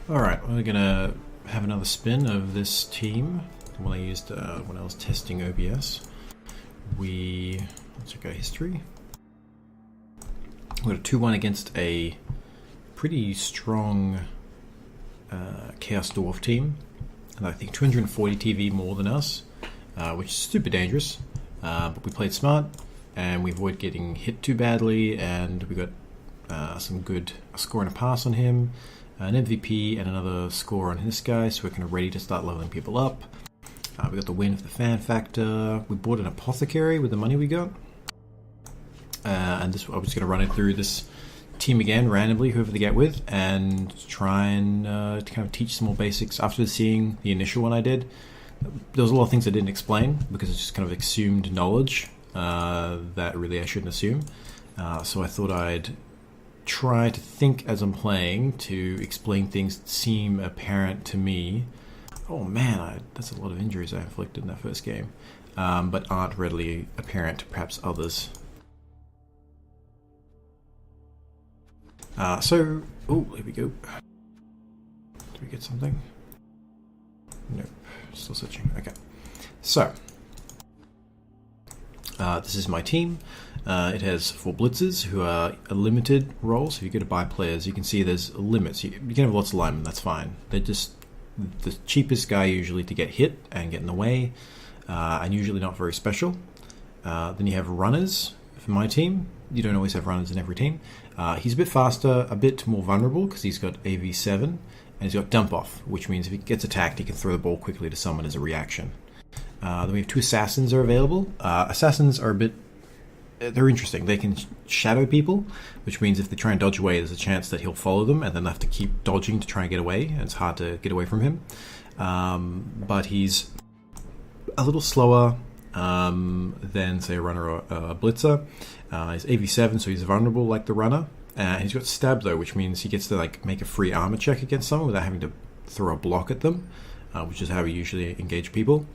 Alright, we're gonna have another spin of this team. The one I used when I was testing OBS. Let's check our history. We got a 2-1 against a pretty strong Chaos Dwarf team. And I think 240 TV more than us, which is super dangerous. But we played smart, and we avoided getting hit too badly, and we got a score and a pass on him, an MVP and another score on this guy, so we're kind of ready to start leveling people up. We got the win for the fan factor. We bought an apothecary with the money we got. And this, I'm just going to run it through this team again, randomly, whoever they get with, and try and to kind of teach some more basics. After seeing the initial one I did, there was a lot of things I didn't explain, because it's just kind of assumed knowledge that really I shouldn't assume. So I thought I'd try to think as I'm playing to explain things that seem apparent to me. Oh man, that's a lot of injuries I inflicted in that first game, but aren't readily apparent to perhaps others. Oh, here we go. Did we get something? Nope, still searching. Okay, so this is my team. It has 4 blitzers who are a limited role, so if you go to buy players, you can see there's limits. You can have lots of linemen, that's fine. They're just the cheapest guy usually to get hit and get in the way, and usually not very special. Then you have runners for my team. You don't always have runners in every team. He's a bit faster, a bit more vulnerable because he's got AV7, and he's got dump off, which means if he gets attacked, he can throw the ball quickly to someone as a reaction. Then we have 2 assassins are available. Assassins are they're interesting. They can shadow people, which means if they try and dodge away, there's a chance that he'll follow them, and then they have to keep dodging to try and get away, and it's hard to get away from him. But he's a little slower than, say, a runner or a blitzer. He's AV7, so he's vulnerable like the runner. He's got stab, though, which means he gets to make a free armor check against someone without having to throw a block at them, which is how we usually engage people.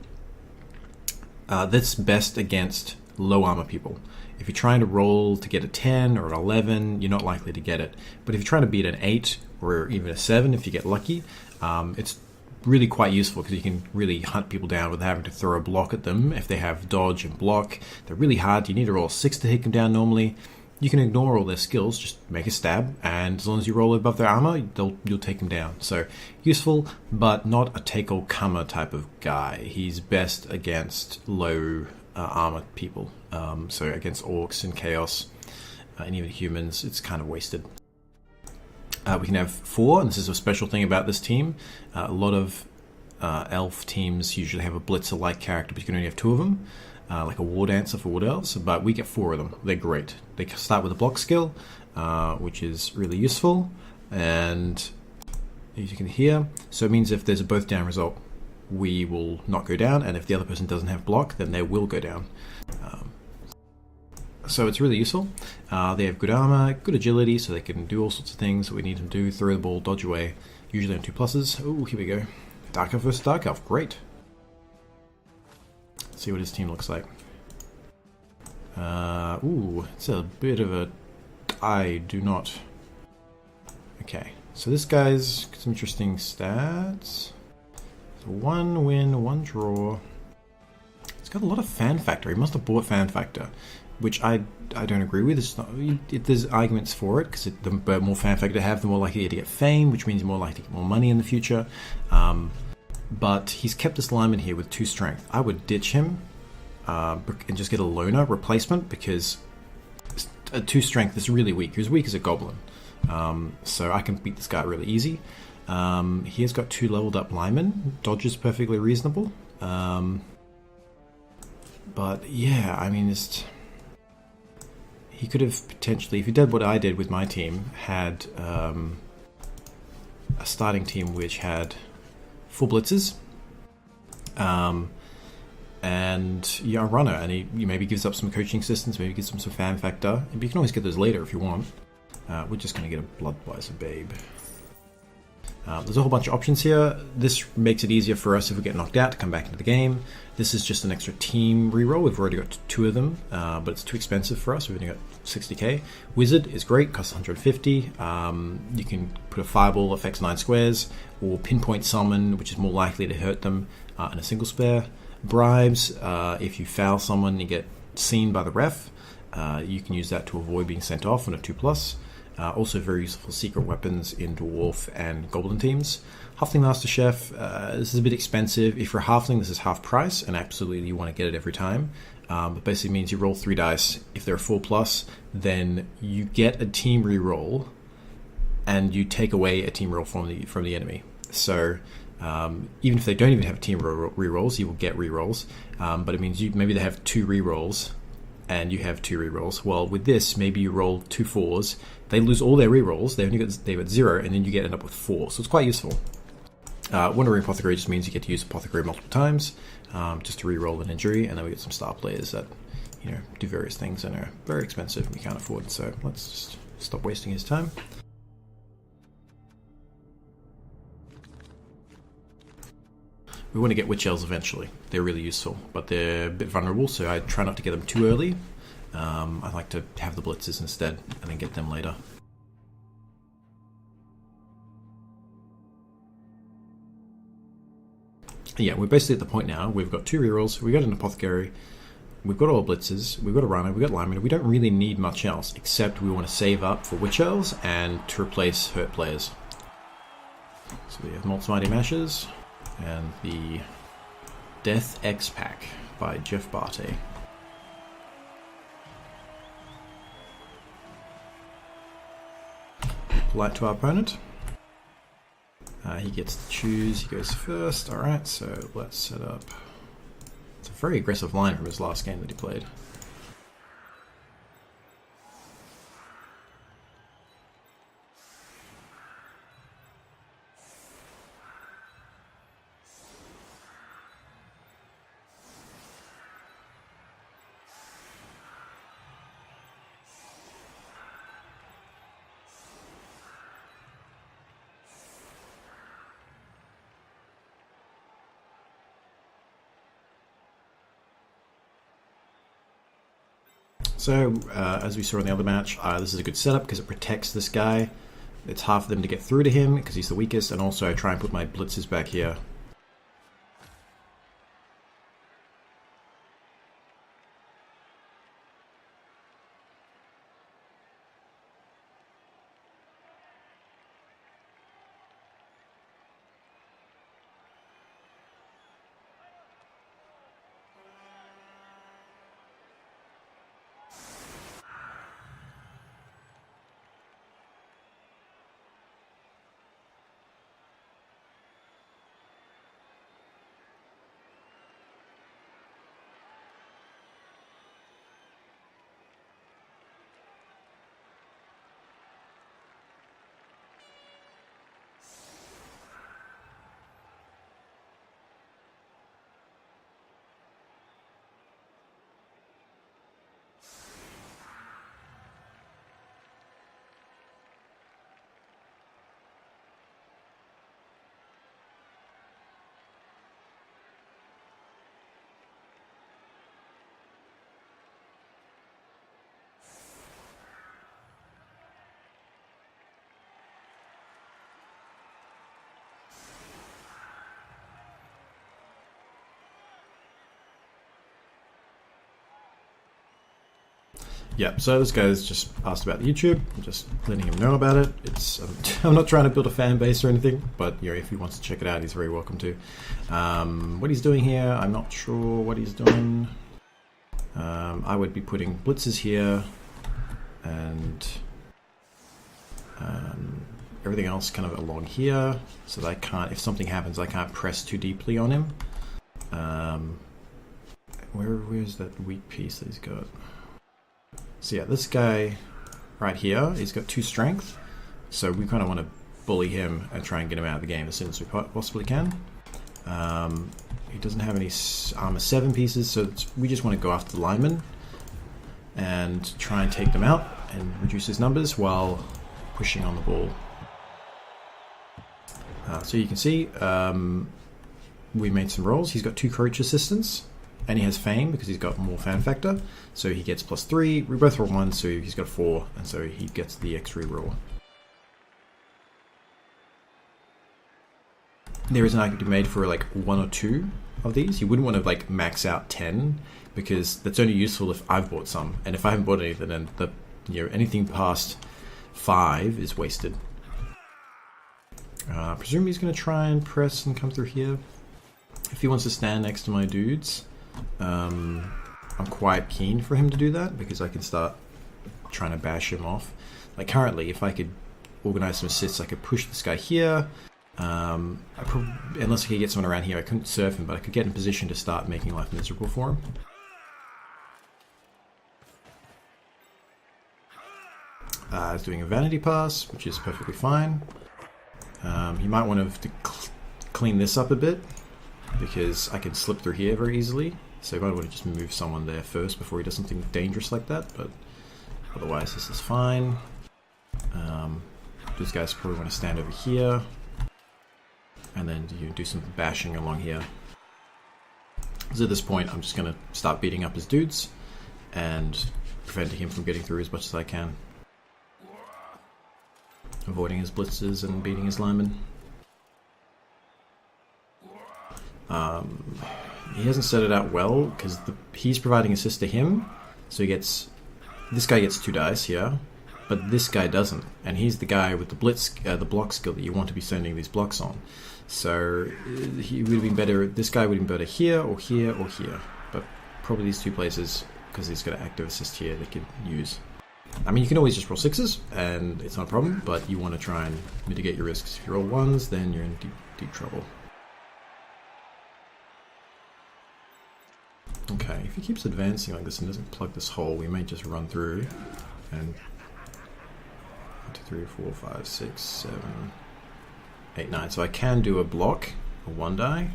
That's best against low armor people. If you're trying to roll to get a 10 or an 11, you're not likely to get it. But if you're trying to beat an 8 or even a 7, if you get lucky, it's really quite useful because you can really hunt people down without having to throw a block at them. If they have dodge and block, they're really hard. You need to roll a 6 to take them down normally. You can ignore all their skills, just make a stab, and as long as you roll above their armor, you'll take them down. So useful, but not a take-all-comer type of guy. He's best against low armor people. So against orcs and chaos, and even humans, it's kind of wasted. We can have 4, and this is a special thing about this team. A lot of elf teams usually have a blitzer-like character, but you can only have 2 of them, like a war dancer for wood elves, but we get 4 of them. They're great. They start with a block skill, which is really useful, and as you can hear, so it means if there's a both down result, we will not go down, and if the other person doesn't have block, then they will go down. So it's really useful. They have good armor, good agility, so they can do all sorts of things that we need them to do. Throw the ball, dodge away, usually on 2 pluses. Oh, here we go. Dark Elf versus Dark Elf, great. Let's see what his team looks like. It's a bit of a... I do not... Okay, so this guy's got some interesting stats. So 1 win, 1 draw. He's got a lot of fan factor. He must have bought fan factor, which I don't agree with. There's arguments for it, because the more fan factor you have, the more likely to get fame, which means you're more likely to get more money in the future. But he's kept this lineman here with 2 strength. I would ditch him and just get a loner replacement, because 2 strength is really weak. He's weak as a goblin. So I can beat this guy really easy. He has got 2 leveled up linemen. Dodge is perfectly reasonable. But yeah, I mean, he could have potentially, if he did what I did with my team, had a starting team which had 4 blitzers, and a runner, and he maybe gives up some coaching assistance, maybe gives them some fan factor. You can always get those later if you want. We're just going to get a Bloodweiser Babe. There's a whole bunch of options here. This makes it easier for us if we get knocked out to come back into the game. This is just an extra team reroll. We've already got 2 of them, but it's too expensive for us. We've only got 60k. Wizard is great, costs 150. You can put a fireball, affects 9 squares, or pinpoint summon, which is more likely to hurt them in a single spare. Bribes, if you foul someone, you get seen by the ref. You can use that to avoid being sent off on a 2+. Also very useful secret weapons in Dwarf and Goblin teams. Halfling Master Chef, this is a bit expensive. If you're a Halfling, this is half price, and absolutely you want to get it every time. But basically means you roll 3 dice. If they're 4+, then you get a team reroll, and you take away a team roll from the enemy. So even if they don't even have team rerolls, you will get rerolls. But it means maybe they have 2 rerolls, and you have 2 rerolls. Well, with this, maybe you roll 2 4s. They lose all their rerolls. They've got 0, and then you end up with 4. So it's quite useful. Wandering Apothecary just means you get to use Apothecary multiple times, just to reroll an injury, and then we get some star players that do various things and are very expensive and we can't afford. So let's just stop wasting his time. We want to get Witch Elves eventually. They're really useful, but they're a bit vulnerable, so I try not to get them too early. I like to have the Blitzes instead, and then get them later. Yeah, we're basically at the point now. We've got 2 rerolls, we've got an Apothecary, we've got all Blitzes, we've got a Runner, we've got Lineman. We don't really need much else, except we want to save up for Witch Elves and to replace hurt players. So we have Malt's Mighty Mashes, and the Death X Pack by Jeff Barty. Polite to our opponent. He gets to choose, he goes first. Alright, so let's set up. It's a very aggressive line from his last game that he played. So, as we saw in the other match, this is a good setup because it protects this guy. It's hard for them to get through to him because he's the weakest, and also I try and put my blitzes back here. Yeah, so this guy's just asked about the YouTube. I'm just letting him know about it. I'm not trying to build a fan base or anything, but if he wants to check it out, he's very welcome to. What he's doing here, I'm not sure what he's doing. I would be putting blitzes here, and everything else kind of along here, so that I can't, if something happens, I can't press too deeply on him. Where's that weak piece that he's got? So yeah, this guy right here, he's got 2 strength, so we kind of want to bully him and try and get him out of the game as soon as we possibly can. He doesn't have any armor 7 pieces, so we just want to go after the linemen and try and take them out and reduce his numbers while pushing on the ball. So you can see we made some rolls. He's got 2 coach assistants, and he has fame because he's got more fan factor. So he gets +3. We both roll 1, so he's got 4, and so he gets the X reroll. There is an argument to be made for like 1 or 2 of these. You wouldn't want to like max out 10 because that's only useful if I've bought some, and if I haven't bought anything, then anything past 5 is wasted. I presume he's going to try and press and come through here. If he wants to stand next to my dudes, I'm quite keen for him to do that because I can start trying to bash him off. Like currently, if I could organize some assists, I could push this guy here. Unless I could get someone around here, I couldn't serve him, but I could get in position to start making life miserable for him. He's doing a vanity pass, which is perfectly fine. You might want to clean this up a bit because I can slip through here very easily. So you might want to just move someone there first before he does something dangerous like that, but otherwise this is fine. These guys probably want to stand over here, and then you do some bashing along here. So at this point, I'm just going to start beating up his dudes and preventing him from getting through as much as I can. Avoiding his blitzes and beating his linemen. He hasn't set it out well because he's providing assist to him, so this guy gets 2 dice here, but this guy doesn't, and he's the guy with the blitz, the block skill that you want to be sending these blocks on. So he would have been better. This guy would have been better here or here or here, but probably these 2 places because he's got an active assist here they could use. I mean, you can always just roll 6s and it's not a problem, but you want to try and mitigate your risks. If you roll 1s, then you're in deep trouble. Okay, if he keeps advancing like this and doesn't plug this hole, we may just run through and 1, 2, 3, 4, 5, 6, 7, 8, 9. So I can do a block, a 1 die.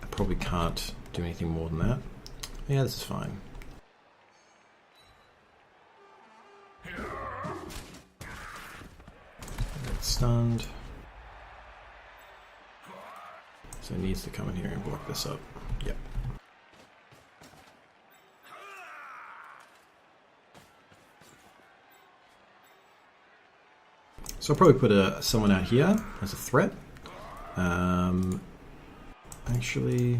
I probably can't do anything more than that. Yeah, this is fine. That's stunned. So it needs to come in here and block this up. Yep. So I'll probably put someone out here as a threat. Actually,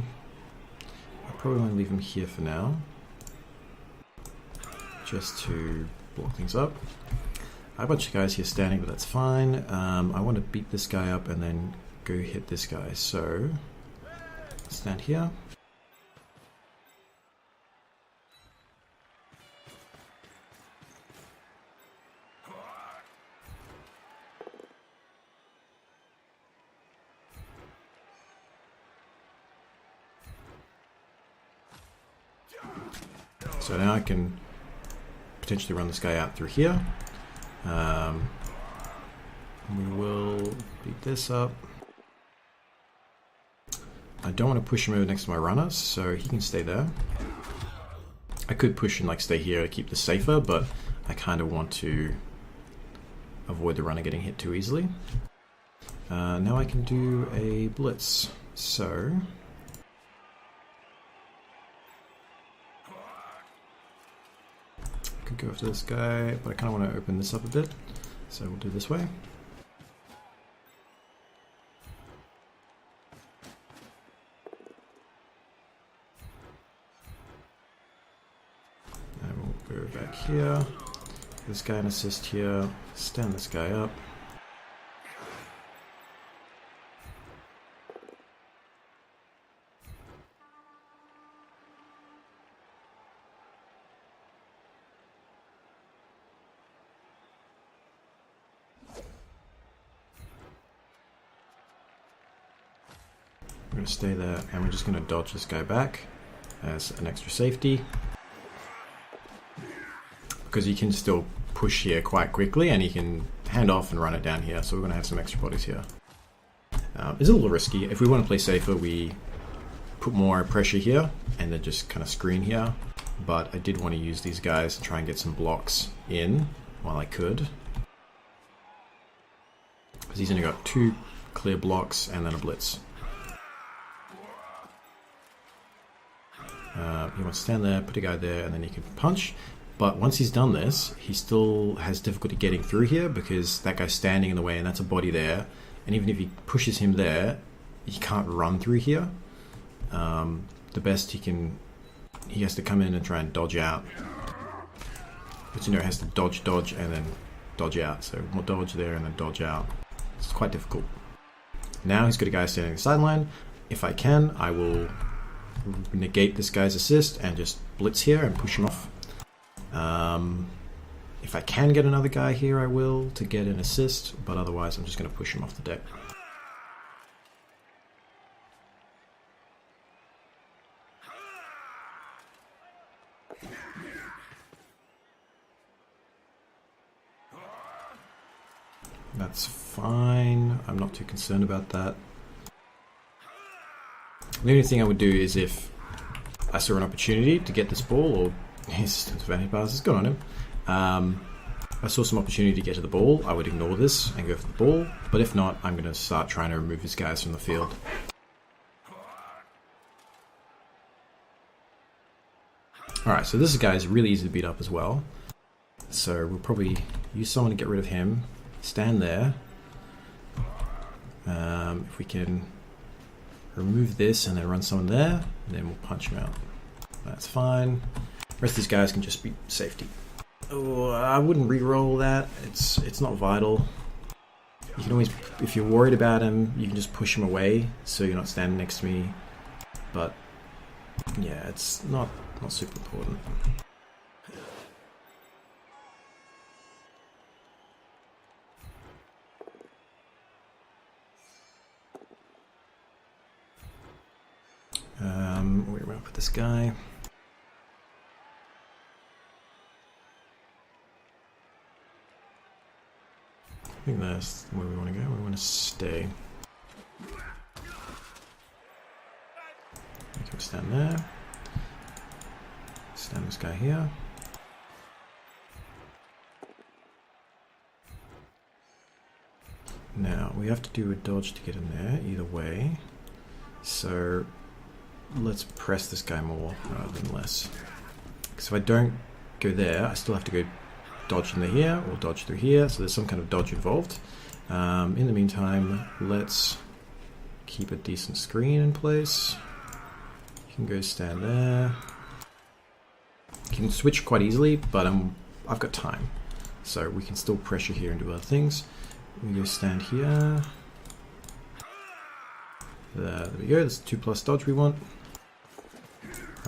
I'll probably want to leave him here for now, just to block things up. I have a bunch of guys here standing, but that's fine. I want to beat this guy up and then go hit this guy. So stand here. So now I can potentially run this guy out through here. We will beat this up. I don't want to push him over next to my runner, so he can stay there. I could push and like stay here to keep this safer, but I kind of want to avoid the runner getting hit too easily. Now I can do a blitz. So could go after this guy, but I kind of want to open this up a bit, so we'll do this way. And we'll go back here. This guy an assist here. Stand this guy up. We're going to stay there, and we're just going to dodge this guy back as an extra safety, because he can still push here quite quickly and he can hand off and run it down here, so we're going to have some extra bodies here. It's a little risky. If we want to play safer, we put more pressure here and then just kind of screen here, but I did want to use these guys and try and get some blocks in while I could. because he's only got 2 clear blocks and then a blitz. He wants to stand there, put a guy there, and then he can punch. But once he's done this, he still has difficulty getting through here because that guy's standing in the way and that's a body there. And even if he pushes him there, he can't run through here. The best he has to come in and try and dodge out. But you know, he has to dodge, and then dodge out. So more dodge there and then dodge out. It's quite difficult. Now he's got a guy standing on the sideline. If I can, I will negate this guy's assist and just blitz here and push him off. If I can get another guy here, I will to get an assist, but otherwise I'm just going to push him off the deck. That's fine. I'm not too concerned about that. The only thing I would do is if I saw an opportunity to get this ball, or his advantage pass is good on him. I saw some opportunity to get to the ball, I would ignore this and go for the ball. But if not, I'm going to start trying to remove his guys from the field. Alright, so this guy is really easy to beat up as well. So we'll probably use someone to get rid of him. Stand there. If we can remove this and then run someone there, then we'll punch him out. That's fine. The rest of these guys can just be safety. Oh, I wouldn't re-roll that. It's not vital. You can always, if you're worried about him, you can just push him away so you're not standing next to me. But yeah, it's not super important. Where am I put this guy? I think that's where we want to go. We want to stay. We can stand there. Stand this guy here. Now, we have to do a dodge to get in there, either way. So, let's press this guy more rather than less. Because if I don't go there, I still have to go dodge into here or dodge through here, so there's some kind of dodge involved. In the meantime, let's keep a decent screen in place. You can go stand there. You can switch quite easily, but I've got time, so we can still pressure here and do other things. We go stand here. There we go, that's 2+ dodge we want.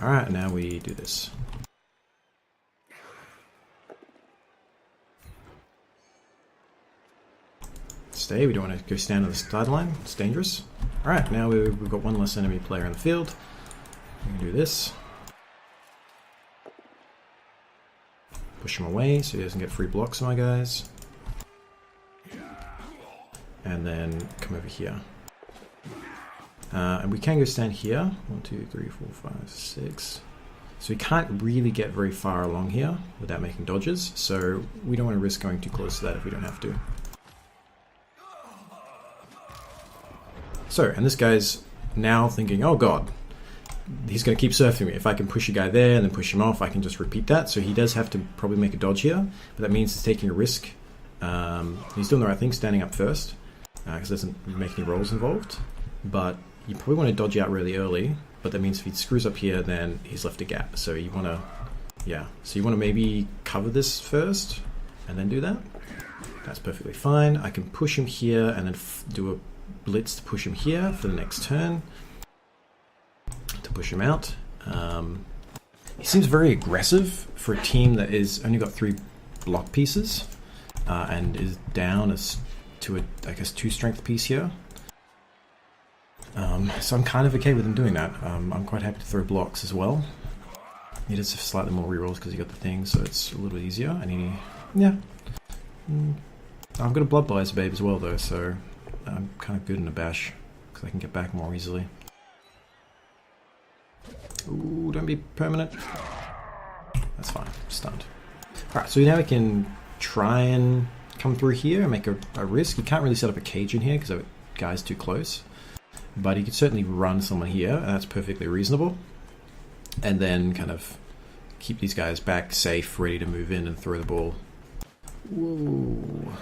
Alright, now we do this. Stay, we don't want to go stand on the sideline, it's dangerous. Alright, now we've got one less enemy player in the field. We can do this. Push him away so he doesn't get free blocks, my guys. And then come over here. And we can go stand here. 1, 2, 3, 4, 5, 6. So we can't really get very far along here without making dodges. So we don't want to risk going too close to that if we don't have to. So, and this guy's now thinking, oh god, he's going to keep surfing me. If I can push a guy there and then push him off, I can just repeat that. So he does have to probably make a dodge here, but that means he's taking a risk. He's doing the right thing, standing up first, because it doesn't make any rolls involved. But you probably want to dodge out really early, but that means if he screws up here, then he's left a gap. So you want to, yeah, so you want to maybe cover this first and then do that. That's perfectly fine. I can push him here and then do a blitz to push him here for the next turn to push him out. He seems very aggressive for a team that is only got 3 block pieces and is down to a, I guess, 2 strength piece here. So I'm kind of okay with him doing that. I'm quite happy to throw blocks as well. He does have slightly more rerolls because he got the thing, so it's a little bit easier. And yeah. I've got a Blood Blaze Babe as well though, so I'm kind of good in a bash because I can get back more easily. Ooh, don't be permanent. That's fine, stunned. Alright, so now we can try and come through here and make a risk. You can't really set up a cage in here because the guy's too close. But you could certainly run someone here, and that's perfectly reasonable. And then kind of keep these guys back safe, ready to move in and throw the ball. Whoa.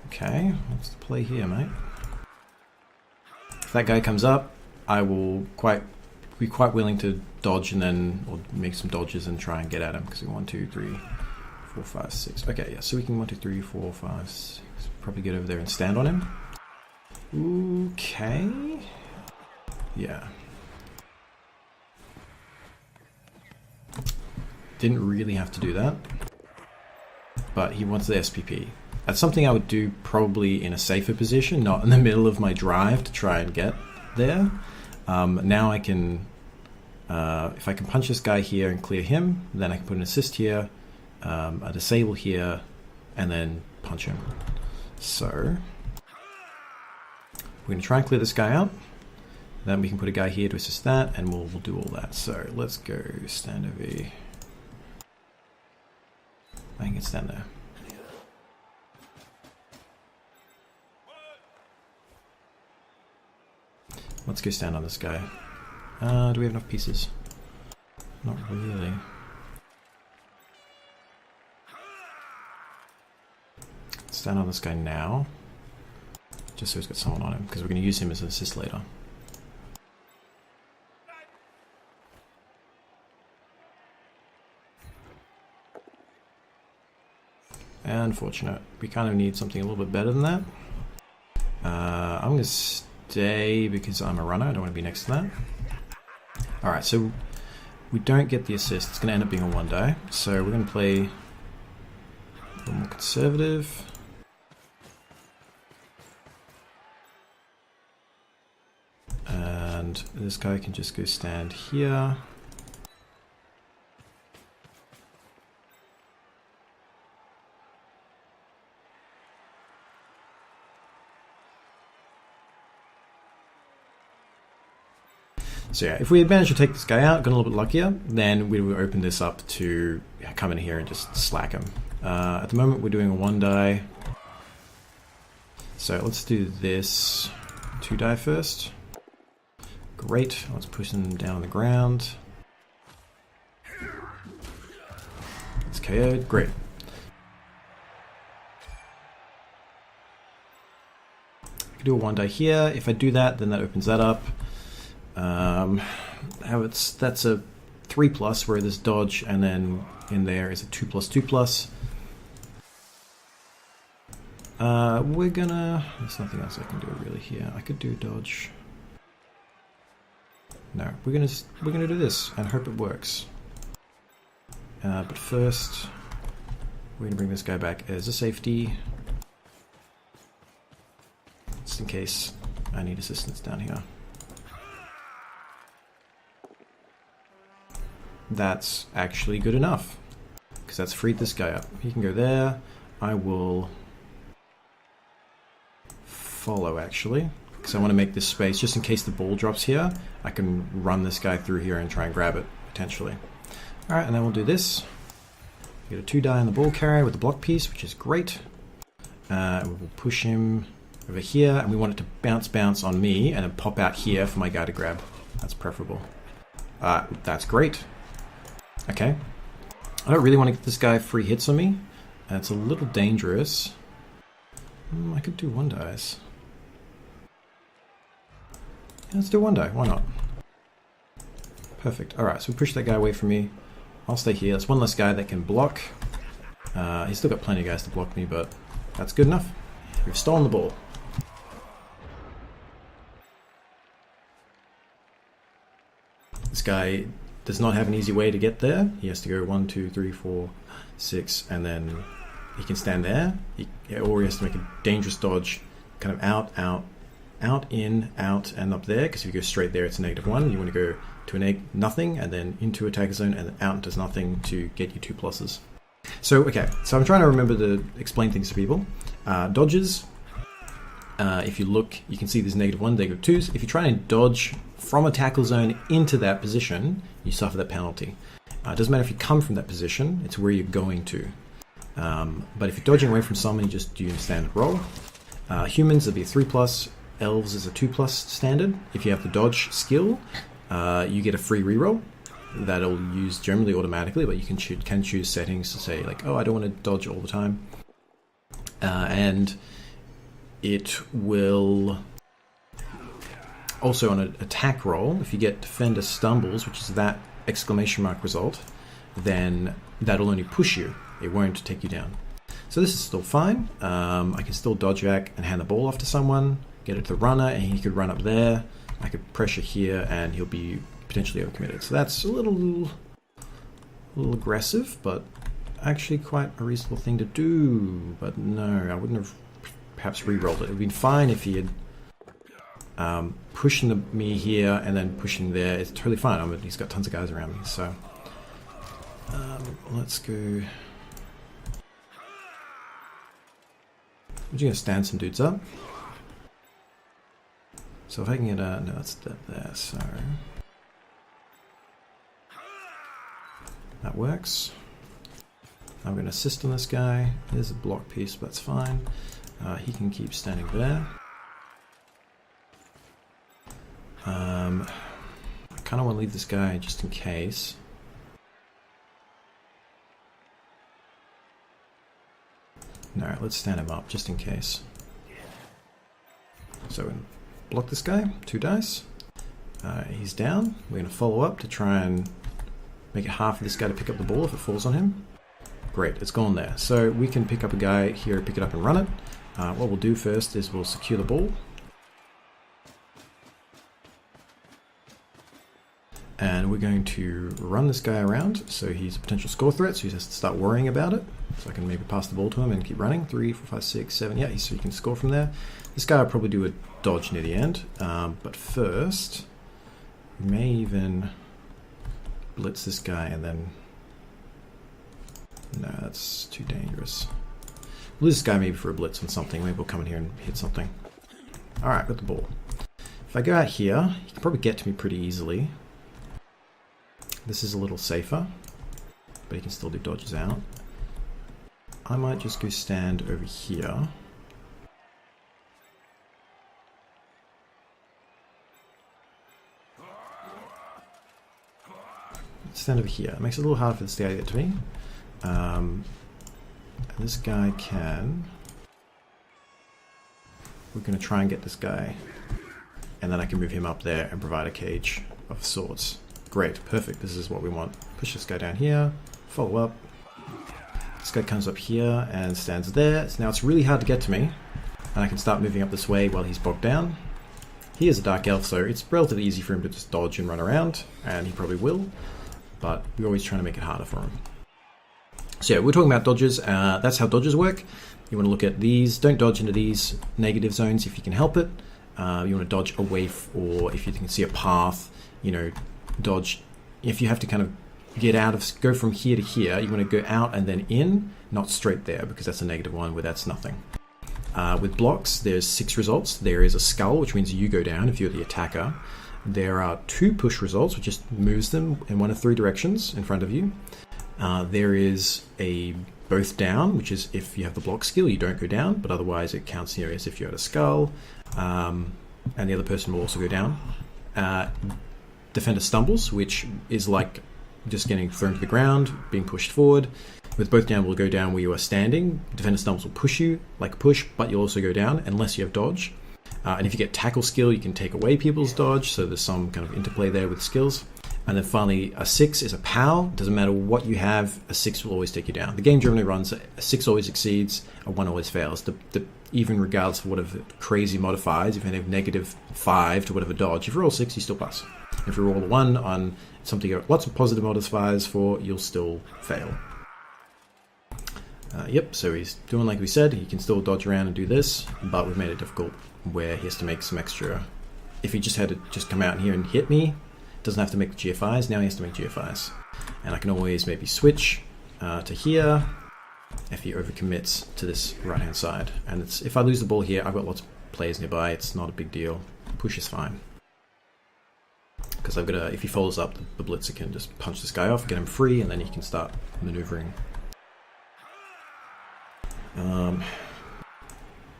Okay, what's the play here, mate? If that guy comes up, I will be quite willing to dodge and then, or make some dodges and try and get at him, because we 1, 2, 3, 4, 5, 6. Okay, yeah, so we can 1, 2, 3, 4, 5, 6. Probably get over there and stand on him. Okay. Yeah. Didn't really have to do that. But he wants the SPP. That's something I would do probably in a safer position, not in the middle of my drive to try and get there. Now I can, if I can punch this guy here and clear him, then I can put an assist here, a disable here, and then punch him. So we're going to try and clear this guy out. Then we can put a guy here to assist that, and we'll do all that. So let's go stand over. I can stand there. Let's go stand on this guy. Do we have enough pieces? Not really. Stand on this guy now. Just so he's got someone on him, because we're going to use him as an assist later. Unfortunate. We kind of need something a little bit better than that. I'm going to stay because I'm a runner. I don't want to be next to that. Alright, so we don't get the assist. It's going to end up being a 1-die. So we're going to play a little more conservative. And this guy can just go stand here. So yeah, if we had managed to take this guy out, got a little bit luckier, then we would open this up to come in here and just slack him. At the moment we're doing a 1-die. So let's do this 2-die first. Great, let's push him down on the ground. It's KO'd, great. I can do a 1-die here. If I do that, then that opens that up. That's a 3+, where there's dodge, and then in there is a 2+2+. There's nothing else I can do really here. I could do dodge. No, we're gonna do this and hope it works. But first, we're gonna bring this guy back as a safety, just in case I need assistance down here. That's actually good enough, because that's freed this guy up. He can go there. I will follow, actually, because I want to make this space, just in case the ball drops here, I can run this guy through here and try and grab it, potentially. Alright, and then we'll do this. Get a 2-die on the ball carrier with the block piece, which is great. We'll push him over here, and we want it to bounce on me, and then pop out here for my guy to grab. That's preferable. That's great. Okay, I don't really want to get this guy free hits on me. It's a little dangerous. I could do 1-dies. Yeah, let's do 1-die, why not? Perfect, alright, so we push that guy away from me. I'll stay here, that's one less guy that can block. He's still got plenty of guys to block me, but that's good enough. We've stolen the ball. This guy does not have an easy way to get there. He has to go 1, 2, 3, 4, 6, and then he can stand there. Or he has to make a dangerous dodge, kind of out, in, out, and up there. Because if you go straight there, it's a -1. You want to go to a nothing, and then into attacker zone, and then out does nothing to get you 2+. So okay, so I'm trying to remember to explain things to people. Dodges. If you look, you can see there's -1, -2s. If you try and dodge from a tackle zone into that position, you suffer that penalty. It doesn't matter if you come from that position, it's where you're going to. But if you're dodging away from someone, you just do your standard roll. Humans, it'll be a 3+. Elves is a 2+ standard. If you have the dodge skill, you get a free reroll. That'll use generally automatically, but you can choose settings to say like, oh, I don't want to dodge all the time. And it will also on an attack roll, if you get Defender Stumbles, which is that exclamation mark result, then that'll only push you. It won't take you down. So this is still fine. I can still dodge back and hand the ball off to someone, get it to the runner, and he could run up there. I could pressure here, and he'll be potentially overcommitted. So that's a little aggressive, but actually quite a reasonable thing to do. But no, I wouldn't have perhaps re-rolled it. It would have been fine if he had pushing me here and then pushing there. It's totally fine. He's got tons of guys around me. So let's go. I'm just going to stand some dudes up. So if I can get a... No, that's there, so... That works. I'm going to assist on this guy. There's a block piece, but that's fine. He can keep standing there. I kind of want to leave this guy just in case. No, let's stand him up just in case. So block this guy, 2 dice. He's down. We're going to follow up to try and make it hard for this guy to pick up the ball if it falls on him. Great, it's gone there. So we can pick up a guy here, pick it up and run it. What we'll do first is we'll secure the ball. And we're going to run this guy around. So he's a potential score threat, so he has to start worrying about it. So I can maybe pass the ball to him and keep running. 3, 4, 5, 6, 7. Yeah, so he can score from there. This guy will probably do a dodge near the end. But first, we may even blitz this guy and then... No, that's too dangerous. We'll lose this guy maybe for a blitz on something. Maybe we'll come in here and hit something. Alright, got the ball. If I go out here, he can probably get to me pretty easily. This is a little safer, but he can still do dodges out. I might just go stand over here. Stand over here. It makes it a little hard for this guy to get to me. And this guy can... We're going to try and get this guy. And then I can move him up there and provide a cage of sorts. Great, perfect. This is what we want. Push this guy down here. Follow up. This guy comes up here and stands there. So now it's really hard to get to me. And I can start moving up this way while he's bogged down. He is a Dark Elf, so it's relatively easy for him to just dodge and run around. And he probably will. But we're always trying to make it harder for him. So yeah, we're talking about dodges. That's how dodges work. You want to look at these. Don't dodge into these negative zones if you can help it. You want to dodge away, or if you can see a path, you know, dodge. If you have to kind of get out of, go from here to here, you want to go out and then in, not straight there, because that's a -1 where that's nothing. With blocks, there's 6 results. There is a skull, which means you go down if you're the attacker. There are 2 push results, which just moves them in 1 of 3 directions in front of you. There is a both down, which is if you have the block skill, you don't go down, but otherwise it counts here as if you had a skull, and the other person will also go down. Defender Stumbles, which is like just getting thrown to the ground, being pushed forward. With both down will go down where you are standing. Defender Stumbles will push you like a push, but you'll also go down unless you have dodge. And if you get tackle skill, you can take away people's dodge, so there's some kind of interplay there with skills. And then finally, a 6 is a POW. Doesn't matter what you have, a 6 will always take you down. The game generally runs, a 6 always exceeds, a 1 always fails. Even regardless of whatever crazy modifiers, if you have -5 to whatever dodge, if you roll 6, you still pass. If you roll a 1 on something you got lots of positive modifiers for, you'll still fail. Yep, so he's doing like we said. He can still dodge around and do this, but we've made it difficult where he has to make some extra. If he just had to just come out here and hit me, doesn't have to make the GFIs. Now he has to make GFIs, and I can always maybe switch to here if he overcommits to this right hand side. And it's, if I lose the ball here, I've got lots of players nearby. It's not a big deal. Push is fine because I've got a. If he follows up, the blitzer can just punch this guy off, get him free, and then he can start maneuvering.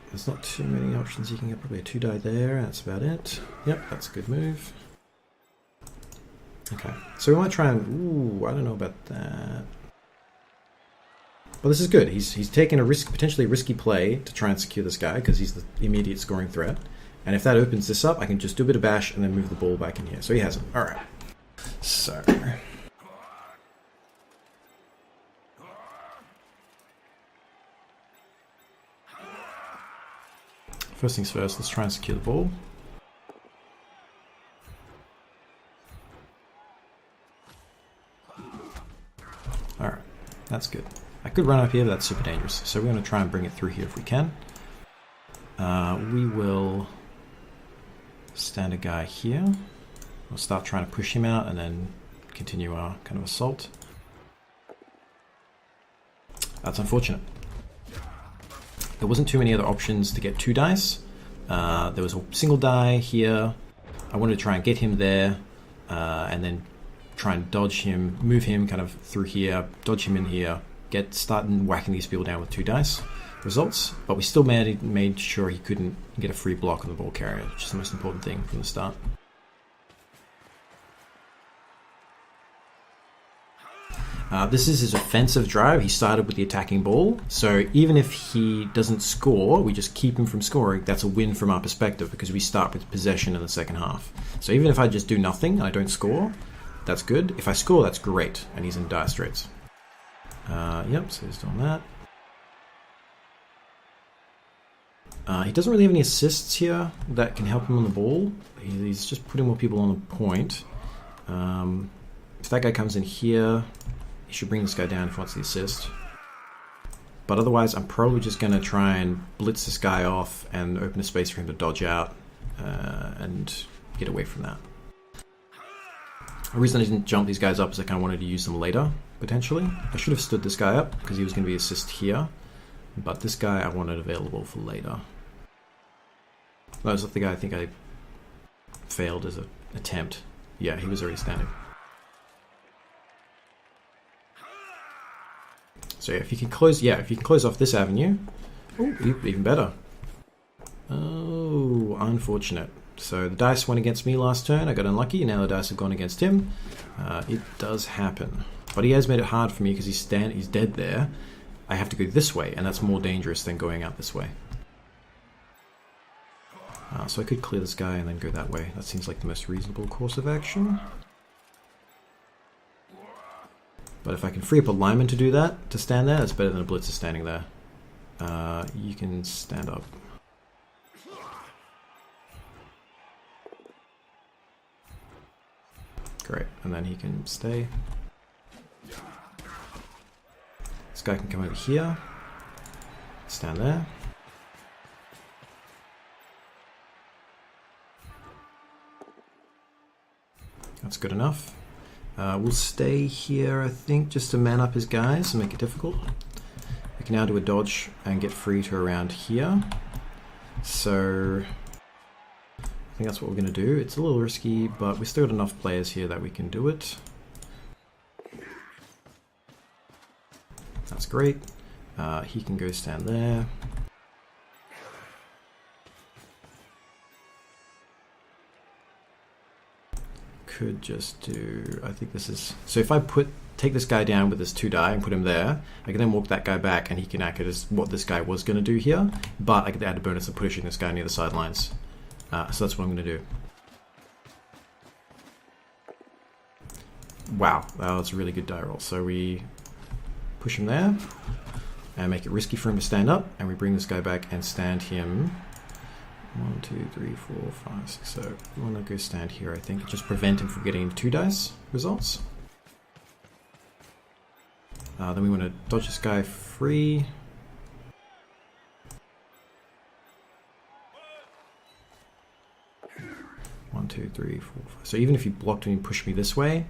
There's not too many options. You can get probably a 2-die there. That's about it. Yep, that's a good move. Okay, so we might try and... Ooh, I don't know about that. Well, this is good. He's taken a potentially risky play to try and secure this guy because he's the immediate scoring threat. And if that opens this up, I can just do a bit of bash and then move the ball back in here. So he hasn't. All right. So... First things first, let's try and secure the ball. Alright, that's good. I could run up here, but that's super dangerous. So we're going to try and bring it through here if we can. We will stand a guy here. We'll start trying to push him out and then continue our kind of assault. That's unfortunate. There wasn't too many other options to get 2 dice. There was a single die here. I wanted to try and get him there, and then try and dodge him, move him kind of through here, dodge him in here, start whacking these people down with 2 dice results. But we still made sure he couldn't get a free block on the ball carrier, which is the most important thing from the start. This is his offensive drive. He started with the attacking ball, so even if he doesn't score, we just keep him from scoring. That's a win from our perspective because we start with possession in the second half. So even if I just do nothing and I don't score, that's good. If I score, that's great, and he's in dire straits. Yep, so he's doing that. He doesn't really have any assists here that can help him on the ball. He's just putting more people on the point. If that guy comes in here, he should bring this guy down if he wants the assist. But otherwise, I'm probably just going to try and blitz this guy off and open a space for him to dodge out and get away from that. The reason I didn't jump these guys up is I kind of wanted to use them later, potentially. I should have stood this guy up because he was going to be assist here. But this guy I wanted available for later. That was the guy I think I failed as an attempt. Yeah, he was already standing. So yeah, if you can close off this avenue, ooh, even better. Oh, unfortunate. So the dice went against me last turn. I got unlucky. Now the dice have gone against him. It does happen, but he has made it hard for me because he's dead there. I have to go this way, and that's more dangerous than going out this way. So I could clear this guy and then go that way. That seems like the most reasonable course of action. But if I can free up a lineman to do that, to stand there, that's better than a blitzer standing there. You can stand up. Great, and then he can stay. This guy can come over here, stand there. That's good enough. We'll stay here, I think, just to man up his guys and make it difficult. We can now do a dodge and get free to around here. So I think that's what we're going to do. It's a little risky, but we've still got enough players here that we can do it. That's great. He can go stand there. Could just do, I think this is, so if I take this guy down with this 2 die and put him there, I can then walk that guy back and he can act as what this guy was going to do here, but I could add a bonus of pushing this guy near the sidelines. So that's what I'm going to do. Wow, that was a really good die roll. So we push him there and make it risky for him to stand up, and we bring this guy back and stand him 1, 2, 3, 4, 5, 6. So we want to go stand here, I think. Just prevent him from getting 2 dice results. Then we want to dodge this guy free. One, 2, 3, 4, 5. So even if you blocked me and pushed me this way,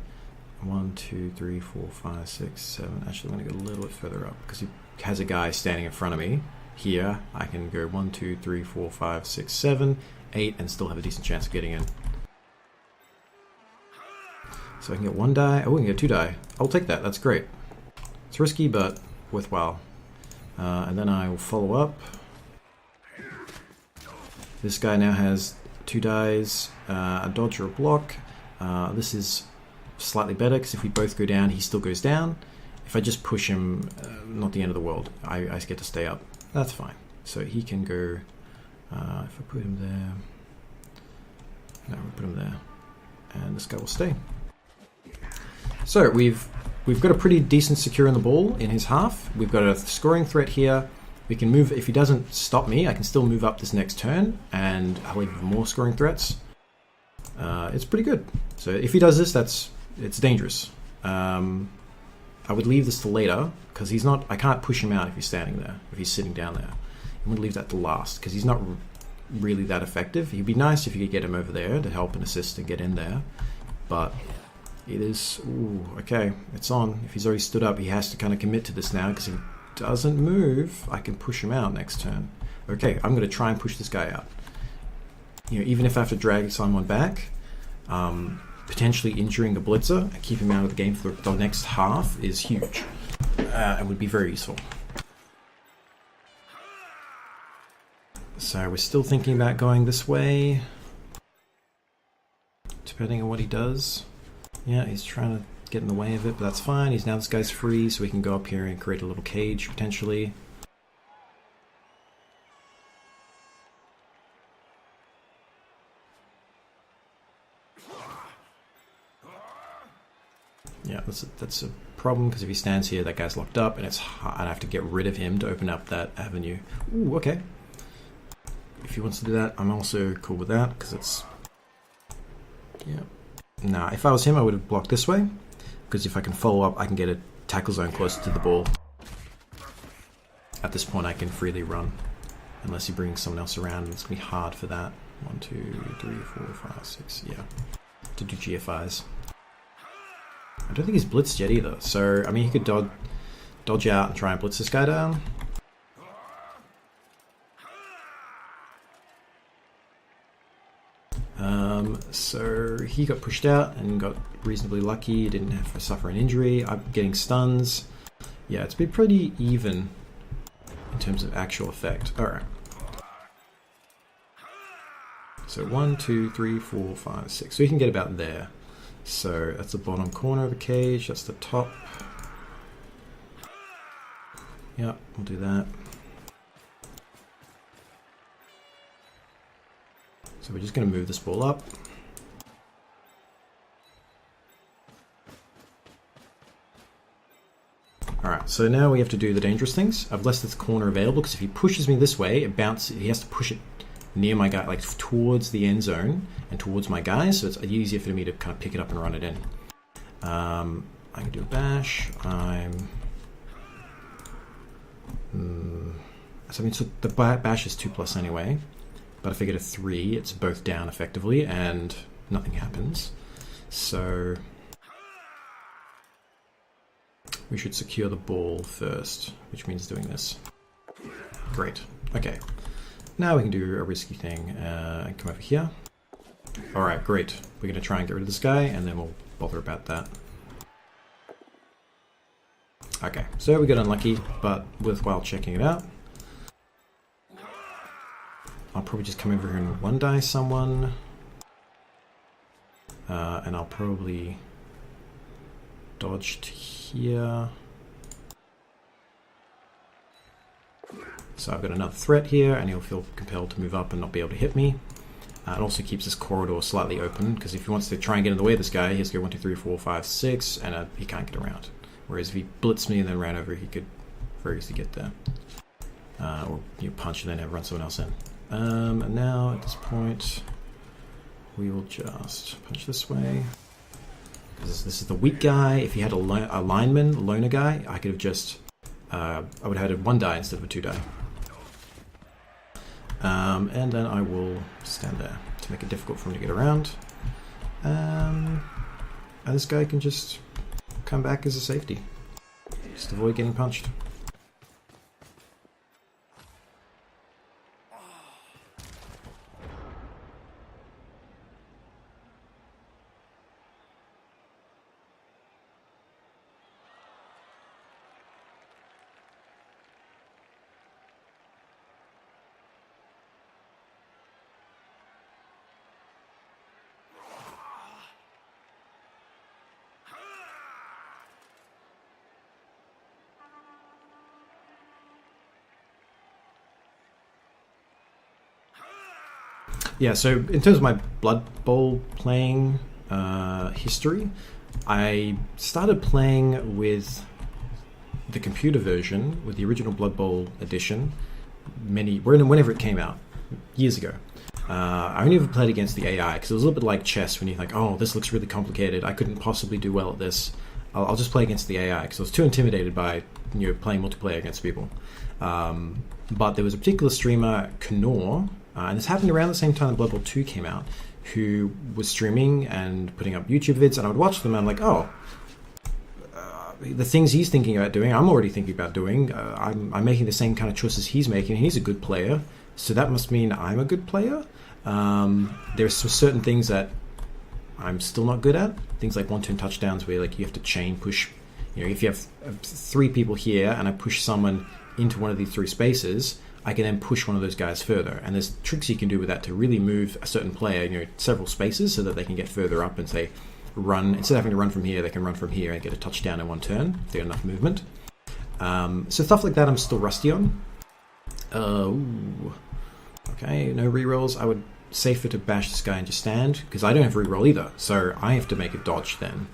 1, 2, 3, 4, 5, 6, 7. Actually, I'm going to go a little bit further up because he has a guy standing in front of me. Here, I can go 1, 2, 3, 4, 5, 6, 7, 8, and still have a decent chance of getting in. So I can get 1 die. Oh, we can get 2 die. I'll take that. That's great. It's risky, but worthwhile. And then I will follow up. This guy now has 2 dies, a dodge or a block. This is slightly better because if we both go down, he still goes down. If I just push him, not the end of the world. I get to stay up. That's fine. So he can go. If I put him there, no, we'll put him there, and this guy will stay. So we've got a pretty decent secure in the ball in his half. We've got a scoring threat here. We can move, if he doesn't stop me, I can still move up this next turn and I'll have more scoring threats. It's pretty good. So if he does this, it's dangerous. I would leave this to later because he's not, I can't push him out if he's standing there, if he's sitting down there. I'm gonna leave that to last because he's not really that effective. It'd be nice if you could get him over there to help and assist and get in there, but it is, ooh, okay, it's on. If he's already stood up, he has to kind of commit to this now because if he doesn't move, I can push him out next turn. Okay, I'm going to try and push this guy out. You know, even if I have to drag someone back, potentially injuring a blitzer and keep him out of the game for the next half is huge and would be very useful. So we're still thinking about going this way, depending on what he does. Yeah, he's trying to get in the way of it, but that's fine. He's now, this guy's free, so we can go up here and create a little cage potentially. Yeah, that's a problem because if he stands here, that guy's locked up, and it's hard. I have to get rid of him to open up that avenue. Ooh, okay. If he wants to do that, I'm also cool with that because it's, yeah. Nah, if I was him, I would have blocked this way because if I can follow up, I can get a tackle zone closer to the ball. At this point, I can freely run unless he brings someone else around. It's gonna be hard for that. 1, 2, 3, 4, 5, 6. Yeah, to do GFIs. I don't think he's blitzed yet either. So I mean, he could dodge out and try and blitz this guy down. So he got pushed out and got reasonably lucky. He didn't have to suffer an injury. I'm getting stuns. Yeah, it's been pretty even in terms of actual effect. Alright. So 1, 2, 3, 4, 5, 6. So we can get about there. So that's the bottom corner of the cage. That's the top. Yep, we'll do that. So we're just going to move this ball up. Alright, so now we have to do the dangerous things. I've left this corner available because if he pushes me this way, it bounces. He has to push it near my guy, like towards the end zone and towards my guys, so it's easier for me to kind of pick it up and run it in. I can do a bash. So I mean, so the bash is 2+ anyway. But if I get a 3, it's both down effectively and nothing happens. So we should secure the ball first, which means doing this. Great. Okay. Now we can do a risky thing. Come over here. Alright, great. We're going to try and get rid of this guy, and then we'll bother about that. Okay, so we got unlucky, but worthwhile checking it out. I'll probably just come over here and one die someone. And I'll probably dodge to here. So I've got another threat here, and he'll feel compelled to move up and not be able to hit me. It also keeps this corridor slightly open, because if he wants to try and get in the way of this guy, he has to go 1, 2, 3, 4, 5, 6, and he can't get around. Whereas if he blitzed me and then ran over, he could very easily get there. Or you punch and then run someone else in. And now at this point, we will just punch this way. Because this is the weak guy. If he had a lineman, loner guy, I could have just, I would have had a 1 die instead of a 2 die. And then I will stand there to make it difficult for him to get around. And this guy can just come back as a safety. Just avoid getting punched. Yeah, so in terms of my Blood Bowl playing history, I started playing with the computer version, with the original Blood Bowl edition, whenever it came out, years ago. I only ever played against the AI, because it was a little bit like chess, when you're like, oh, this looks really complicated, I couldn't possibly do well at this. I'll just play against the AI, because I was too intimidated by playing multiplayer against people. But there was a particular streamer, Knorr, and this happened around the same time that Blood Bowl 2 came out, who was streaming and putting up YouTube vids, and I would watch them, and I'm like, oh, the things he's thinking about doing, I'm already thinking about doing. I'm making the same kind of choices he's making, and he's a good player, so that must mean I'm a good player. There's certain things that I'm still not good at, things like one-turn touchdowns where like you have to chain push. If you have 3 people here and I push someone into one of these 3 spaces, I can then push one of those guys further. And there's tricks you can do with that to really move a certain player, several spaces, so that they can get further up and say, run. Instead of having to run from here, they can run from here and get a touchdown in one turn if they have enough movement. So stuff like that I'm still rusty on. Okay, no rerolls. I would safer to bash this guy and just stand, because I don't have reroll either. So I have to make a dodge then,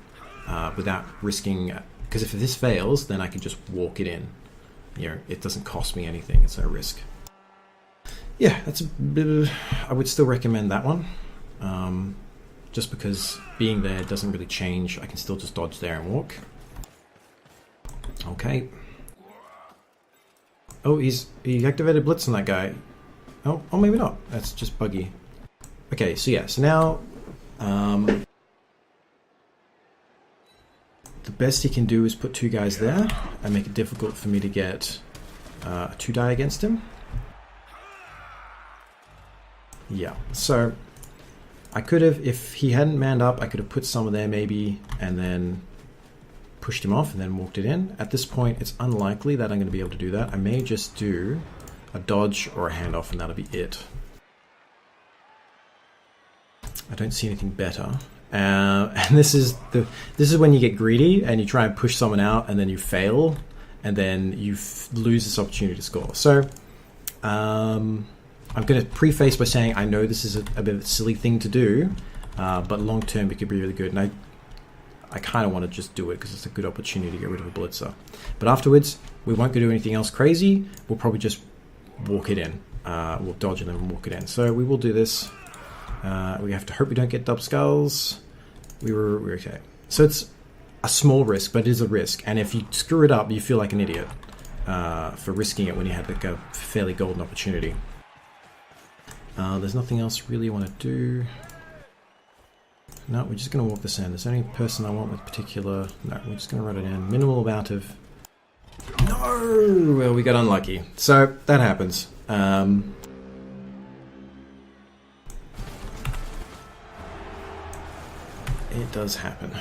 without risking. Because if this fails, then I can just walk it in. It doesn't cost me anything. It's no risk. Yeah, that's a bit. I would still recommend that one. Just because being there doesn't really change. I can still just dodge there and walk. Okay. Oh, he activated Blitz on that guy. Oh, maybe not. That's just buggy. Okay, so yeah, so now the best he can do is put 2 guys there and make it difficult for me to get a 2 die against him. Yeah, so I could have, if he hadn't manned up, I could have put someone there maybe and then pushed him off and then walked it in. At this point, it's unlikely that I'm going to be able to do that. I may just do a dodge or a handoff and that'll be it. I don't see anything better. And this is when you get greedy and you try and push someone out and then you fail and then you lose this opportunity to score. So I'm going to preface by saying I know this is a bit of a silly thing to do, but long term it could be really good. And I kind of want to just do it because it's a good opportunity to get rid of a blitzer. But afterwards, we won't go do anything else crazy. We'll probably just walk it in. We'll dodge and then walk it in. So we will do this. We have to hope we don't get double skulls. We're okay. So it's a small risk, but it is a risk. And if you screw it up, you feel like an idiot for risking it when you had like a fairly golden opportunity. There's nothing else really you want to do. No, we're just going to walk this in. There's any person I want with particular... No, we're just going to run it in. Minimal amount of... No! Well, we got unlucky. So, that happens. It does happen.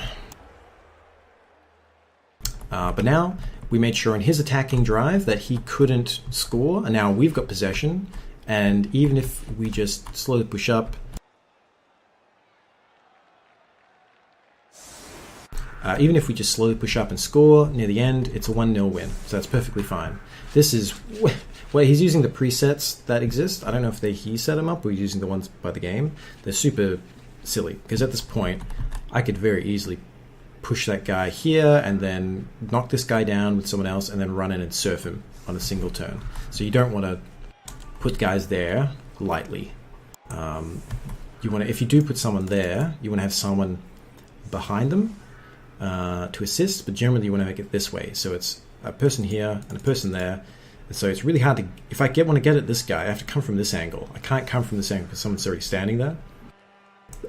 But now, we made sure in his attacking drive that he couldn't score, and now we've got possession, and even if we just slowly push up, and score near the end, it's a 1-0 win, so that's perfectly fine. This is where he's using the presets that exist. I don't know if he set them up or he's using the ones by the game. They're super silly, because at this point, I could very easily push that guy here and then knock this guy down with someone else and then run in and surf him on a single turn. So you don't want to put guys there lightly. If you do put someone there, you want to have someone behind them to assist, but generally you want to make it this way. So it's a person here and a person there. And so it's really hard to, if I want to get at this guy, I have to come from this angle. I can't come from this angle because someone's already standing there.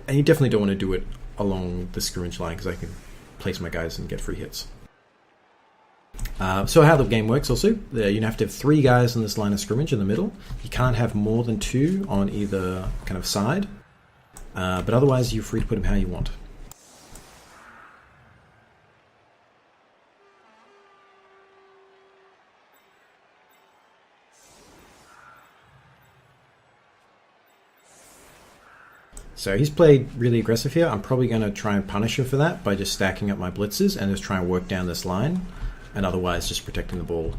And you definitely don't want to do it along the scrimmage line because I can place my guys and get free hits. So how the game works also, you have to have 3 guys on this line of scrimmage in the middle. You can't have more than 2 on either kind of side, but otherwise you're free to put them how you want. So he's played really aggressive here. I'm probably going to try and punish him for that by just stacking up my blitzes and just try and work down this line, and otherwise just protecting the ball,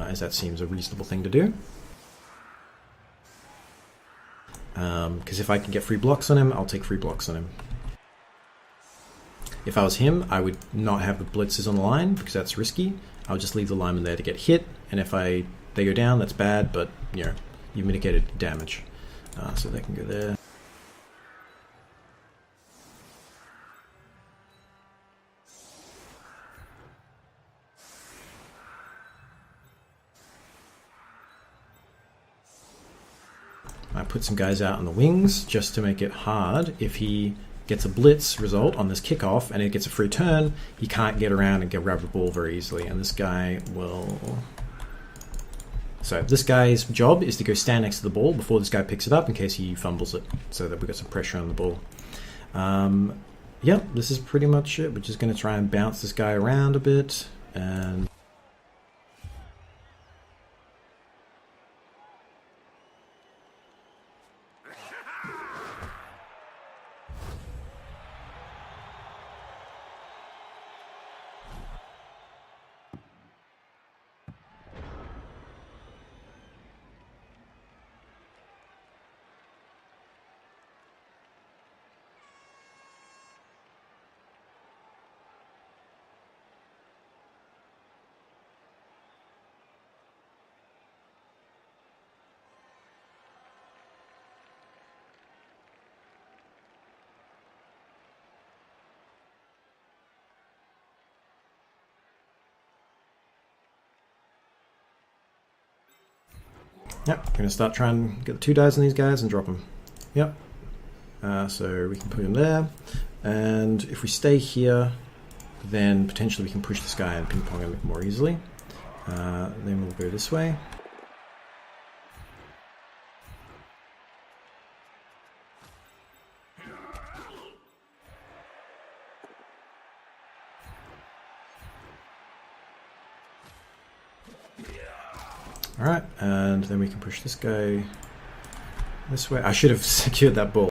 as that seems a reasonable thing to do. Because if I can get free blocks on him, I'll take free blocks on him. If I was him, I would not have the blitzes on the line because that's risky. I would just leave the lineman there to get hit, and if they go down, that's bad, but you know, you've mitigated damage. So they can go there. I put some guys out on the wings just to make it hard. If he gets a blitz result on this kickoff and it gets a free turn, he can't get around and grab the ball very easily. And this guy will... So this guy's job is to go stand next to the ball before this guy picks it up in case he fumbles it, so that we've got some pressure on the ball. Yep, this is pretty much it. We're just going to try and bounce this guy around a bit. And yep, we're going to start trying to get the 2 dives on these guys and drop them. Yep. So we can put him there. And if we stay here, then potentially we can push this guy and ping pong him more easily. Then we'll go this way. Alright, and then we can push this guy this way. I should have secured that ball.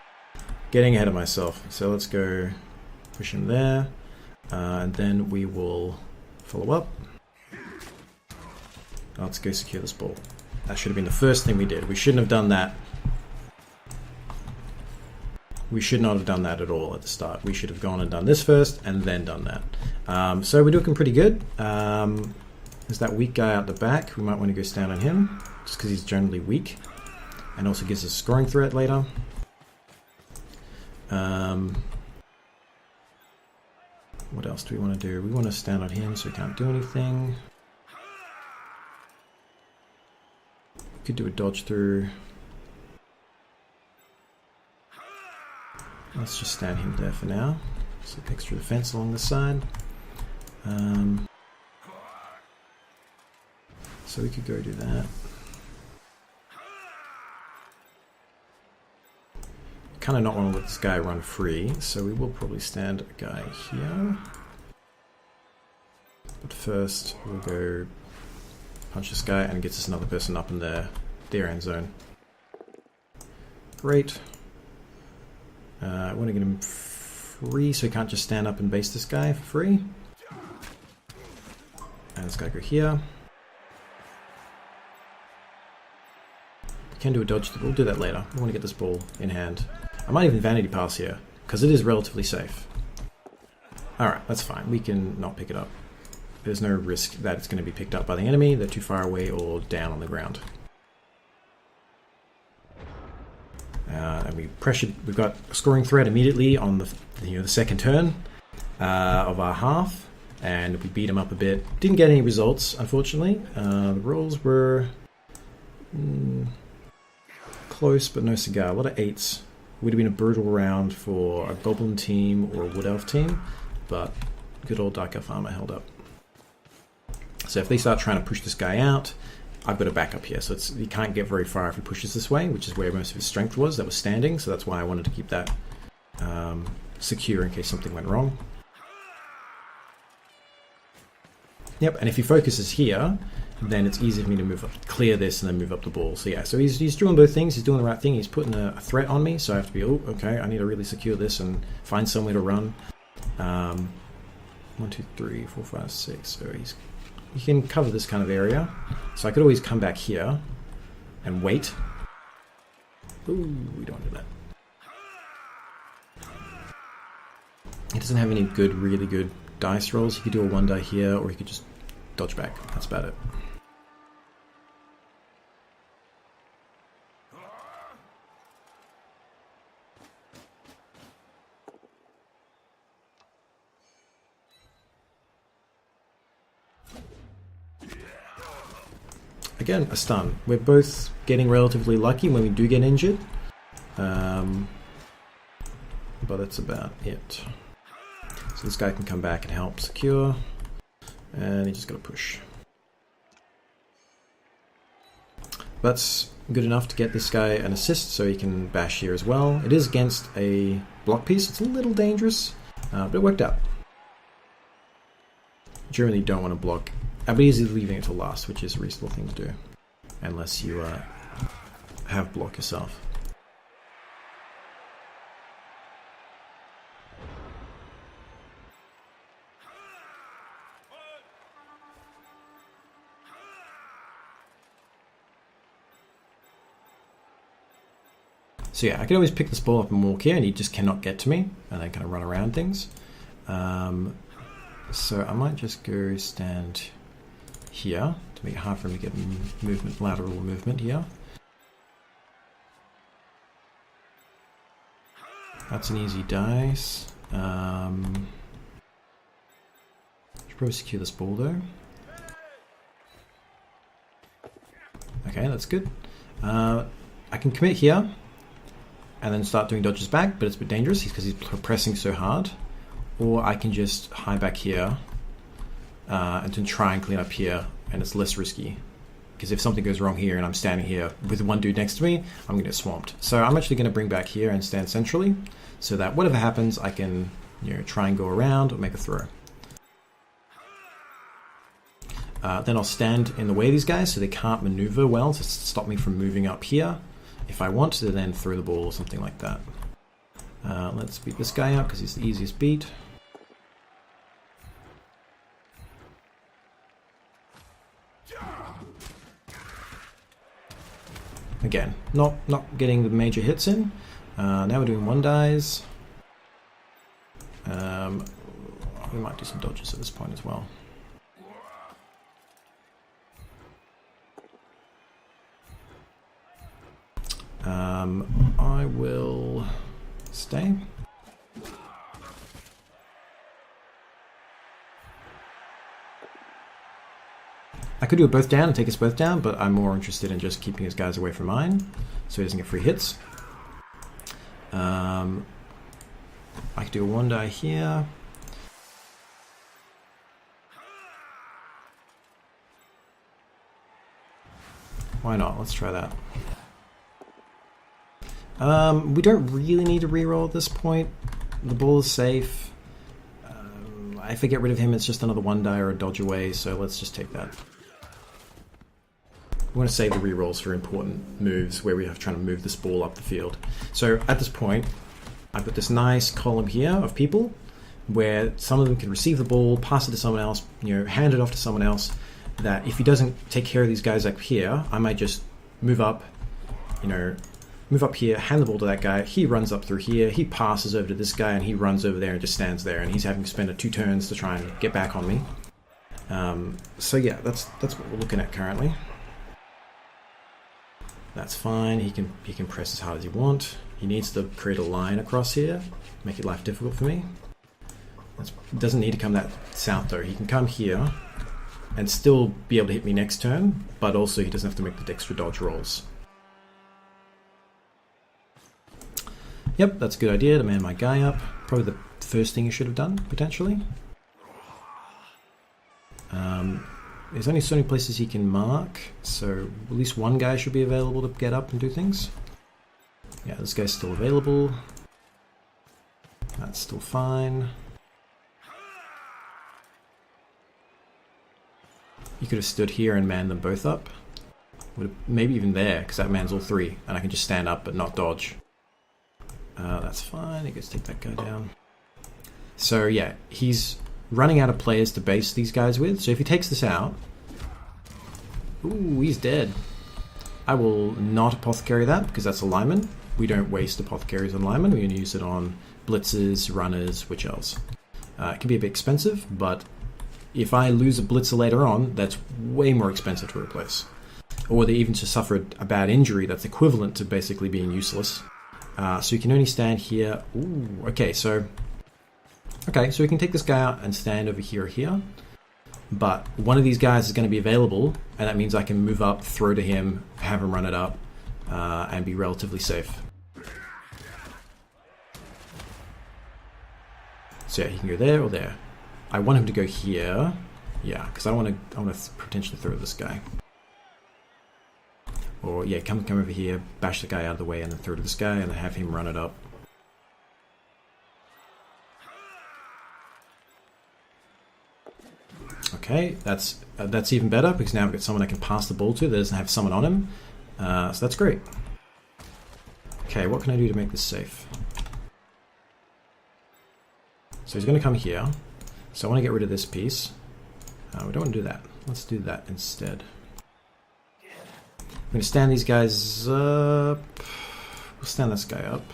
Getting ahead of myself. So let's go push him there. And then we will follow up. Let's go secure this ball. That should have been the first thing we did. We shouldn't have done that. We should not have done that at all at the start. We should have gone and done this first and then done that. So we're looking pretty good. There's that weak guy out the back. We might want to go stand on him, just because he's generally weak. And also gives us a scoring threat later. What else do we want to do? We want to stand on him so he can't do anything. We could do a dodge through. Let's just stand him there for now. So he picks through the fence along the side. So we could go do that. Kind of not want to let this guy run free, so we will probably stand a guy here. But first, we'll go punch this guy and it gets us another person up in their end zone. Great. I want to get him free so he can't just stand up and base this guy for free. And this guy go here. Can do a dodge. We'll do that later. We want to get this ball in hand. I might even vanity pass here because it is relatively safe. Alright, that's fine. We can not pick it up. There's no risk that it's going to be picked up by the enemy. They're too far away or down on the ground. And we pressured. We've got a scoring threat immediately on the second turn of our half, and we beat them up a bit. Didn't get any results, unfortunately. The rolls were close, but no cigar. A lot of 8s. Would have been a brutal round for a Goblin team or a Wood Elf team, but good old Dark Elf Armor held up. So if they start trying to push this guy out, I've got a backup here. So he can't get very far if he pushes this way, which is where most of his strength was. That was standing, so that's why I wanted to keep that secure in case something went wrong. Yep, and if he focuses here, then it's easy for me to move up, clear this, and then move up the ball. So yeah, so he's doing both things. He's doing the right thing. He's putting a threat on me, so I have to be, oh, okay, I need to really secure this and find somewhere to run. 1, 2, 3, 4, 5, 6. So he can cover this kind of area. So I could always come back here and wait. Ooh, we don't do that. He doesn't have any good, really good dice rolls. He could do a 1 die here, or he could just dodge back. That's about it. Again, a stun. We're both getting relatively lucky when we do get injured. But that's about it. So this guy can come back and help secure. And he just got to push. That's good enough to get this guy an assist, so he can bash here as well. It is against a block piece. It's a little dangerous, but it worked out. Generally don't want to block. I'd be easy leaving it till last, which is a reasonable thing to do. Unless you have block yourself. So yeah, I can always pick this ball up and walk here, and he just cannot get to me, and then kind of run around things. So I might just go stand here to make it hard for him to get movement, lateral movement here. That's an easy dice. Should probably secure this ball though. Okay, that's good. I can commit here and then start doing dodges back, but it's a bit dangerous because he's pressing so hard. Or I can just hide back here and then try and clean up here, and it's less risky. Because if something goes wrong here and I'm standing here with one dude next to me, I'm going to get swamped. So I'm actually going to bring back here and stand centrally, so that whatever happens, I can try and go around or make a throw. Then I'll stand in the way of these guys so they can't maneuver well to stop me from moving up here. If I want to then throw the ball or something like that. Let's beat this guy up because he's the easiest beat. Again, not getting the major hits in. Now we're doing 1 dies. We might do some dodges at this point as well. I will stay. I could do it both down and take us both down, but I'm more interested in just keeping his guys away from mine, so he doesn't get free hits. I could do a 1 die here. Why not? Let's try that. We don't really need to reroll at this point. The ball is safe. If I get rid of him, it's just another 1 die or a dodge away, so let's just take that. We want to save the rerolls for important moves where we have trying to move this ball up the field. So at this point, I've got this nice column here of people where some of them can receive the ball, pass it to someone else, hand it off to someone else. That if he doesn't take care of these guys up here, I might just move up, move up here, hand the ball to that guy. He runs up through here, he passes over to this guy, and he runs over there and just stands there, and he's having to spend 2 turns to try and get back on me. So yeah, that's what we're looking at currently. That's fine. He can press as hard as he wants. He needs to create a line across here, make it life difficult for me. Doesn't need to come that south though. He can come here and still be able to hit me next turn, but also he doesn't have to make the extra dodge rolls. Yep, that's a good idea to man my guy up. Probably the first thing you should have done, potentially. There's only so many places he can mark, so at least one guy should be available to get up and do things. Yeah, this guy's still available. That's still fine. You could have stood here and manned them both up. Maybe even there, because that mans all 3, and I can just stand up but not dodge. That's fine, I guess take that guy down. So yeah, he's running out of players to base these guys with, so if he takes this out... Ooh, he's dead. I will not apothecary that, because that's a lineman, we don't waste Apothecaries on linemen. We're going to use it on blitzers, runners, which else. It can be a bit expensive, but if I lose a blitzer later on, that's way more expensive to replace. Or they even to suffer a bad injury that's equivalent to basically being useless. So you can only stand here. Ooh, okay, so we can take this guy out and stand over here or here. But one of these guys is going to be available, and that means I can move up, throw to him, have him run it up, and be relatively safe. So yeah, he can go there or there. I want him to go here. Yeah, because I want to potentially throw this guy. Or yeah, come over here, bash the guy out of the way, and then throw to this guy, and then have him run it up. Okay, that's even better, because now I've got someone I can pass the ball to that doesn't have someone on him. So that's great. Okay, what can I do to make this safe? So he's going to come here. So I want to get rid of this piece. We don't want to do that. Let's do that instead. I'm going to stand these guys up. We'll stand this guy up.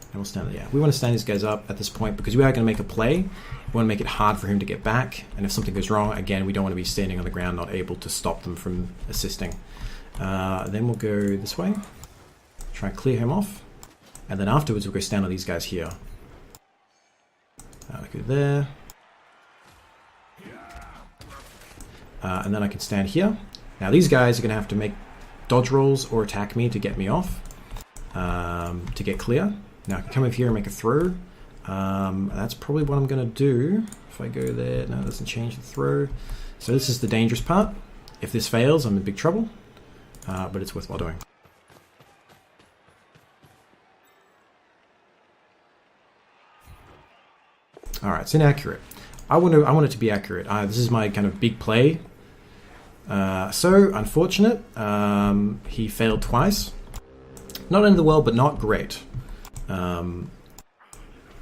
And we'll stand, yeah. We want to stand these guys up at this point because we are going to make a play. We want to make it hard for him to get back. And if something goes wrong, again, we don't want to be standing on the ground, not able to stop them from assisting. Then we'll go this way. Try and clear him off. And then afterwards, we'll go stand on these guys here. Go there. And then I can stand here. Now these guys are going to have to make dodge rolls or attack me to get me off. To get clear. Now I can come over here and make a throw. That's probably what I'm going to do. If I go there, no, it doesn't change the throw. So this is the dangerous part. If this fails, I'm in big trouble. But it's worthwhile doing. Alright, it's inaccurate. I want it to be accurate. This is my kind of big play. So, unfortunate. He failed twice. Not end of the world, but not great.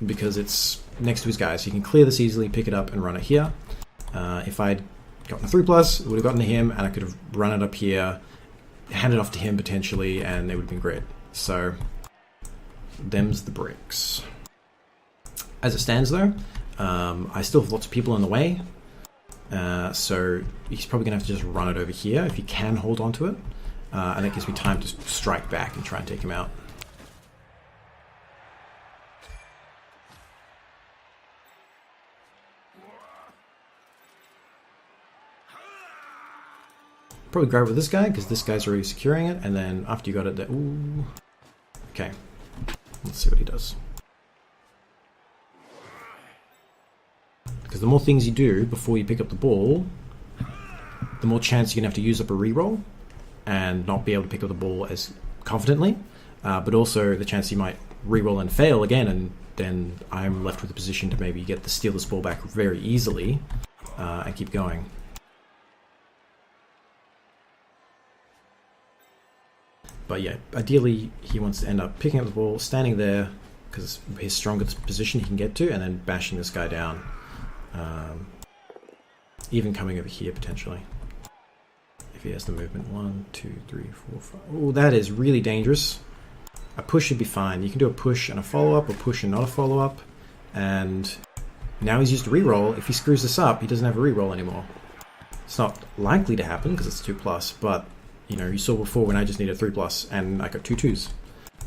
Because it's next to his guys. So you can clear this easily, pick it up, and run it here. If I'd gotten a 3+, it would have gotten to him, and I could have run it up here, handed it off to him potentially, and it would have been great. So, them's the bricks. As it stands though, I still have lots of people in the way, so he's probably going to have to just run it over here if he can hold on to it, and that gives me time to strike back and try and take him out. Probably grab with this guy because this guy's already securing it, and then after you got it there, ooh, okay, let's see what he does. Because the more things you do before you pick up the ball, the more chance you're going to have to use up a reroll and not be able to pick up the ball as confidently, but also the chance you might reroll and fail again, and then I'm left with a position to maybe steal this ball back very easily and keep going. But yeah, ideally he wants to end up picking up the ball, standing there, because it's his strongest position he can get to, and then bashing this guy down. Even coming over here potentially. If he has the movement. 1, 2, 3, 4, 5. Oh, that is really dangerous. A push should be fine. You can do a push and a follow-up, or push and not a follow-up. And now he's used a reroll. If he screws this up, he doesn't have a reroll anymore. It's not likely to happen because it's 2+, but you know, you saw before when I just needed 3+ and I got 2 2s.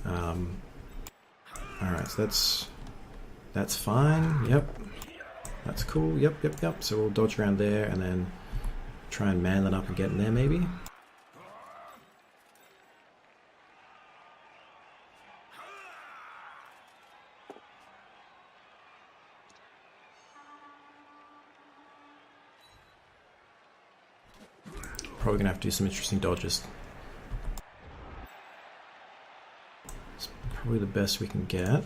Alright, so that's fine. Yep. That's cool. Yep. So we'll dodge around there and then try and man that up and get in there maybe. Probably gonna have to do some interesting dodges. It's probably the best we can get.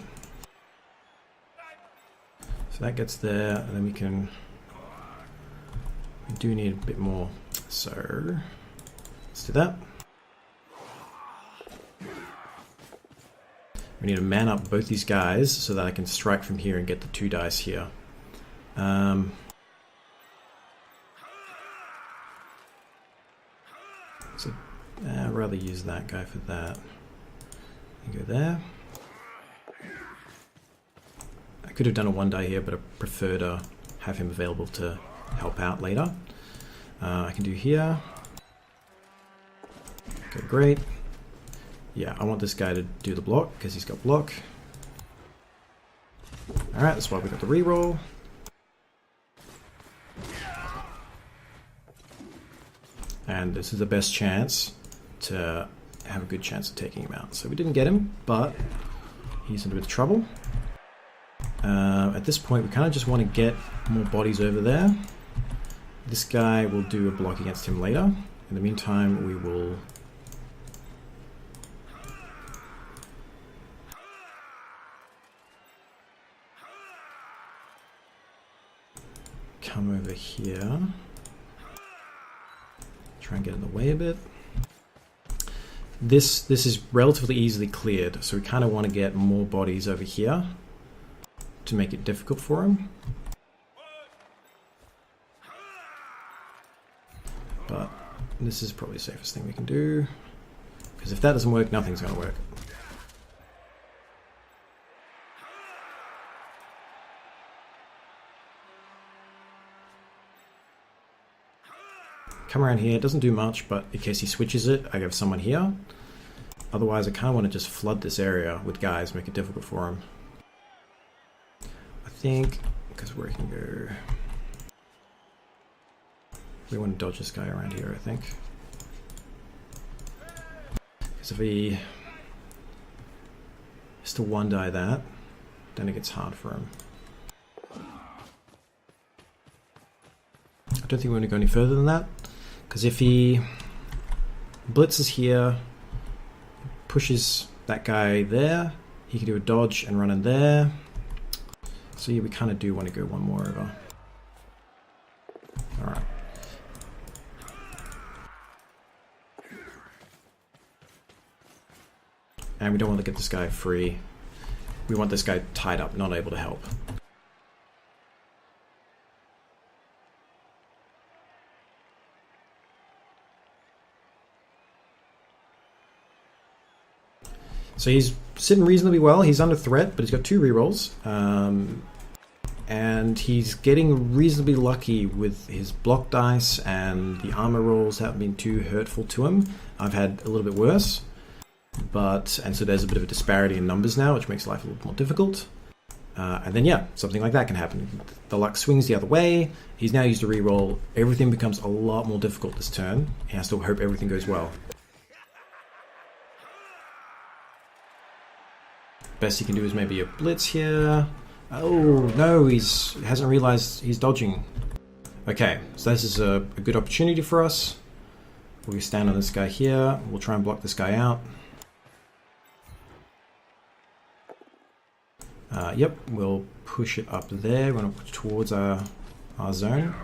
So that gets there, and then we do need a bit more. So let's do that. We need to man up both these guys so that I can strike from here and get the 2 dice here. So I'd rather use that guy for that. You go there. Could have done a 1-die here, but I prefer to have him available to help out later. I can do here. Okay, great. Yeah, I want this guy to do the block because he's got block. Alright, that's why we got the reroll. And this is the best chance to have a good chance of taking him out. So we didn't get him, but he's in a bit of trouble. At this point, we kind of just want to get more bodies over there. This guy will do a block against him later. In the meantime, we will come over here. Try and get in the way a bit. This is relatively easily cleared, so we kind of want to get more bodies over here to make it difficult for him. But this is probably the safest thing we can do, because if that doesn't work, nothing's going to work. Come around here, it doesn't do much, but in case he switches it, I have someone here. Otherwise, I kind of want to just flood this area with guys, make it difficult for him. I think, because where he can go... We want to dodge this guy around here, I think. Because if he has to 1-die that, then it gets hard for him. I don't think we want to go any further than that. Because if he blitzes here, pushes that guy there, he can do a dodge and run in there. So yeah, we kind of do want to go one more over. Alright. And we don't want to get this guy free. We want this guy tied up, not able to help. So he's sitting reasonably well. He's under threat, but he's got 2 rerolls. And he's getting reasonably lucky with his block dice, and the armor rolls haven't been too hurtful to him. I've had a little bit worse. And so there's a bit of a disparity in numbers now, which makes life a little more difficult. And then yeah, something like that can happen. The luck swings the other way. He's now used a reroll. Everything becomes a lot more difficult this turn. He has to hope everything goes well. Best he can do is maybe a blitz here. Oh no, he hasn't realized he's dodging. Okay, so this is a good opportunity for us. We'll stand on this guy here. We'll try and block this guy out. Yep, we'll push it up there. We're going to push towards our zone.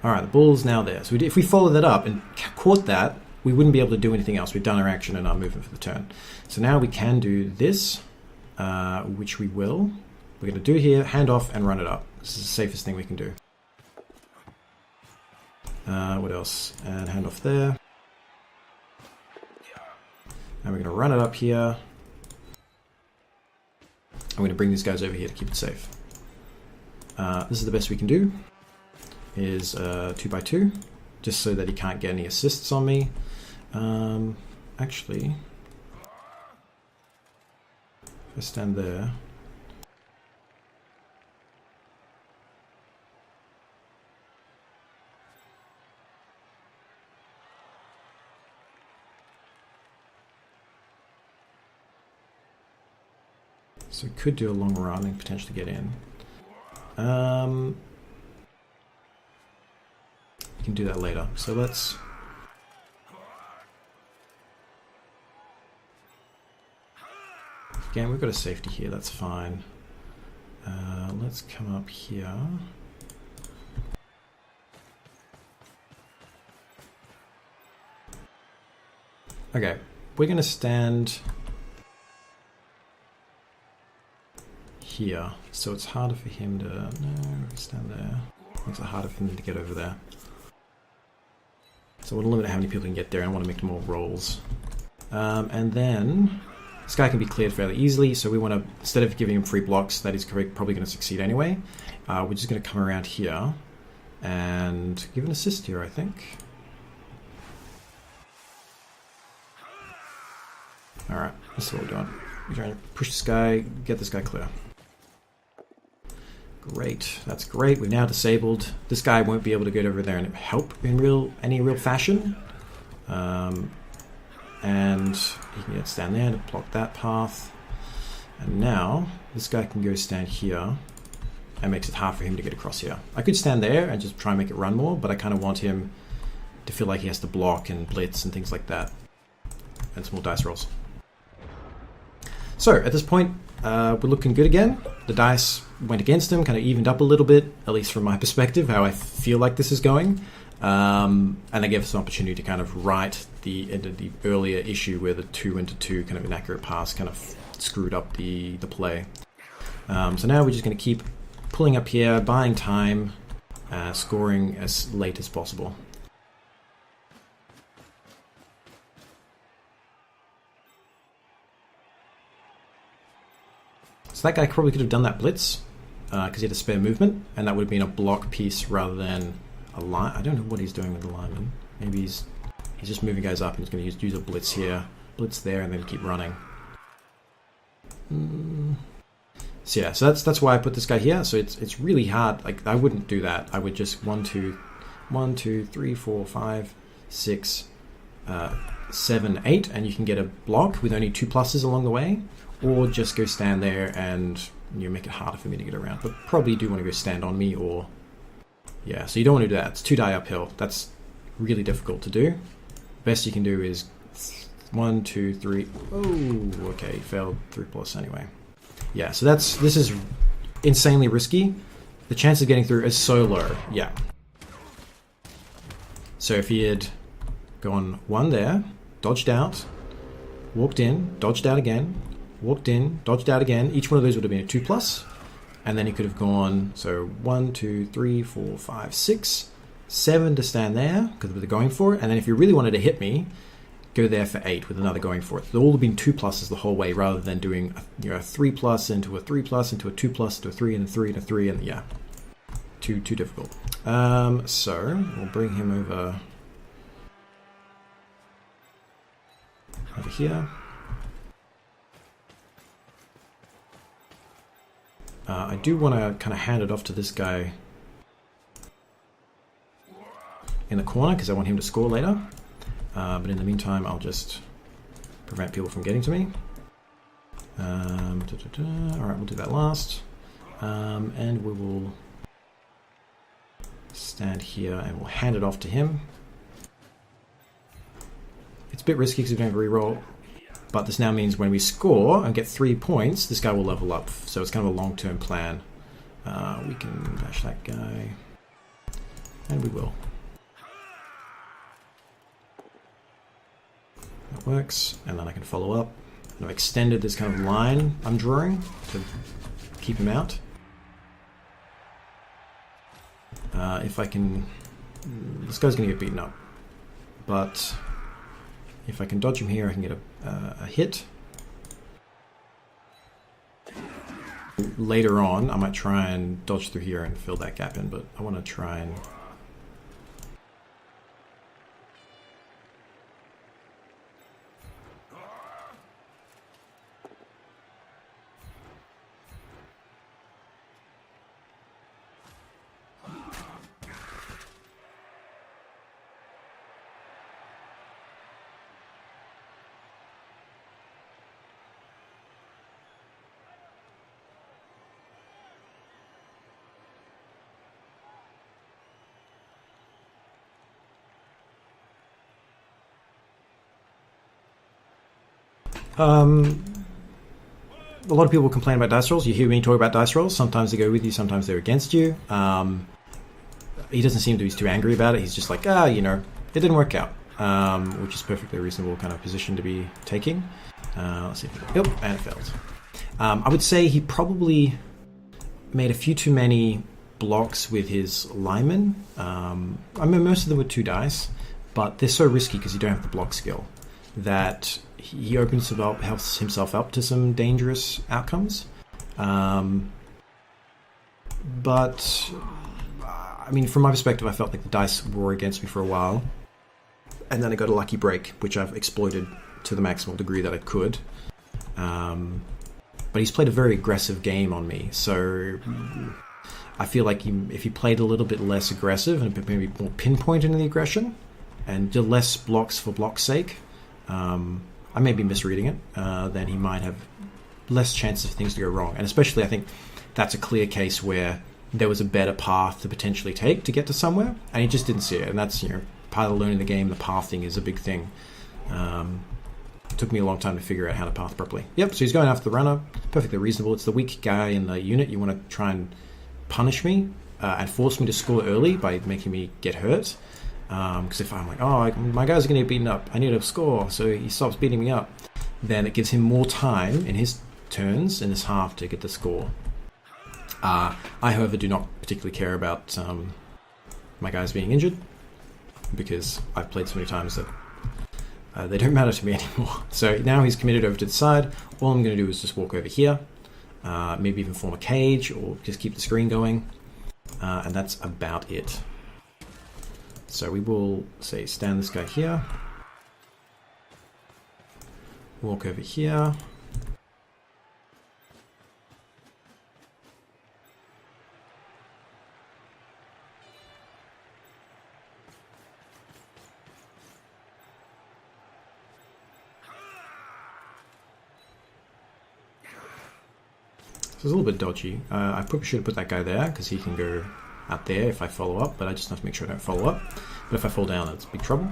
Alright, the ball's now there. So if we follow that up and caught that, we wouldn't be able to do anything else. We've done our action and our movement for the turn. So now we can do this, which we will. We're going to do here, hand off and run it up. This is the safest thing we can do. What else? And hand off there. And we're going to run it up here. I'm going to bring these guys over here to keep it safe. This is the best we can do. Is 2x2, just so that he can't get any assists on me. Actually, if I stand there. So we could do a long run and potentially get in. We can do that later. So let's... Again, we've got a safety here, that's fine. Let's come up here. Okay, we're going to stand here, so it's harder for him to... No, stand there. Makes it harder for him to get over there. So I want to limit how many people can get there, and I want to make more rolls. And then This guy can be cleared fairly easily, so we want to, instead of giving him free blocks that he's probably going to succeed anyway, we're just going to come around here and give an assist here, I think. Alright, this is what we're doing. We're trying to push this guy, get this guy clear. Great, that's great. We've now disabled. This guy won't be able to get over there and help in any real fashion. And he can get stand there to block that path. And now this guy can go stand here and makes it hard for him to get across here. I could stand there and just try and make it run more, but I kind of want him to feel like he has to block and blitz and things like that. And some more dice rolls. So at this point, we're looking good again. The dice went against him, kind of evened up a little bit, at least from my perspective, how I feel like this is going. And I gave us an opportunity to kind of right the earlier issue where the 2 into 2 kind of inaccurate pass kind of screwed up the play. So now we're just going to keep pulling up here, buying time, scoring as late as possible. So that guy probably could have done that blitz because he had a spare movement, and that would have been a block piece rather than a line. I don't know what he's doing with the lineman. Maybe he's just moving guys up and he's going to use a blitz here, blitz there, and then keep running. So yeah, so that's why I put this guy here. So it's really hard. Like I wouldn't do that. I would just 1, 2, 3, 4, 5, 6, 7, 8, and you can get a block with only 2 pluses along the way. Or just go stand there and make it harder for me to get around. But probably do want to go stand on me or... Yeah, so you don't want to do that. It's 2 die uphill. That's really difficult to do. Best you can do is 1, 2, 3... Oh, okay, failed 3 plus anyway. Yeah, so this is insanely risky. The chance of getting through is so low. Yeah. So if he had gone 1 there, dodged out, walked in, dodged out again... Walked in, dodged out again. Each one of those would have been a 2 plus. And then he could have gone, so 1, 2, 3, 4, 5, 6, 7 to stand there, because they're going for it. And then if you really wanted to hit me, go there for 8 with another going for it. So all have been 2 pluses the whole way, rather than doing a 3 plus into a 3 plus into a 2 plus into a 3 and a 3 and a 3, and yeah. Too difficult. So we'll bring him over here. I do want to kind of hand it off to this guy in the corner because I want him to score later. But in the meantime, I'll just prevent people from getting to me. Alright, we'll do that last. And we will stand here and we'll hand it off to him. It's a bit risky because we don't have a reroll. But this now means when we score and get 3 points, this guy will level up. So it's kind of a long-term plan. We can bash that guy. And we will. That works. And then I can follow up. And I've extended this kind of line I'm drawing to keep him out. If I can... This guy's going to get beaten up. But... if I can dodge him here, I can get a hit. Later on, I might try and dodge through here and fill that gap in, but I want to try and... A lot of people complain about dice rolls. You hear me talk about dice rolls. Sometimes they go with you, sometimes they're against you. He doesn't seem to be too angry about it. He's just like, it didn't work out, which is perfectly reasonable kind of position to be taking. Let's see. Yep, and it failed. I would say he probably made a few too many blocks with his linemen. I mean, most of them were 2 dice, but they're so risky because you don't have the block skill. that he opens himself up to some dangerous outcomes. But I mean, from my perspective, I felt like the dice were against me for a while, and then I got a lucky break, which I've exploited to the maximal degree that I could. But he's played a very aggressive game on me, so I feel like if he played a little bit less aggressive and maybe more pinpointed in the aggression and did less blocks for block's sake, I may be misreading it, then he might have less chance of things to go wrong. And especially, I think that's a clear case where there was a better path to potentially take to get to somewhere, and he just didn't see it. And that's, part of learning the game. The pathing is a big thing. It took me a long time to figure out how to path properly. Yep, so he's going after the runner. Perfectly reasonable. It's the weak guy in the unit. You want to try and punish me and force me to score early by making me get hurt. Because if I'm like, oh, my guys are going to get beaten up, I need to score, so he stops beating me up, then it gives him more time in his turns, in his half, to get the score. I, however, do not particularly care about my guys being injured, because I've played so many times that they don't matter to me anymore. So now he's committed over to the side. All I'm going to do is just walk over here, maybe even form a cage, or just keep the screen going, and that's about it. So we will, say, stand this guy here, walk over here, so it's a little bit dodgy. I probably should have put that guy there, because he can go out there if I follow up, but I just have to make sure I don't follow up. But if I fall down, it's big trouble.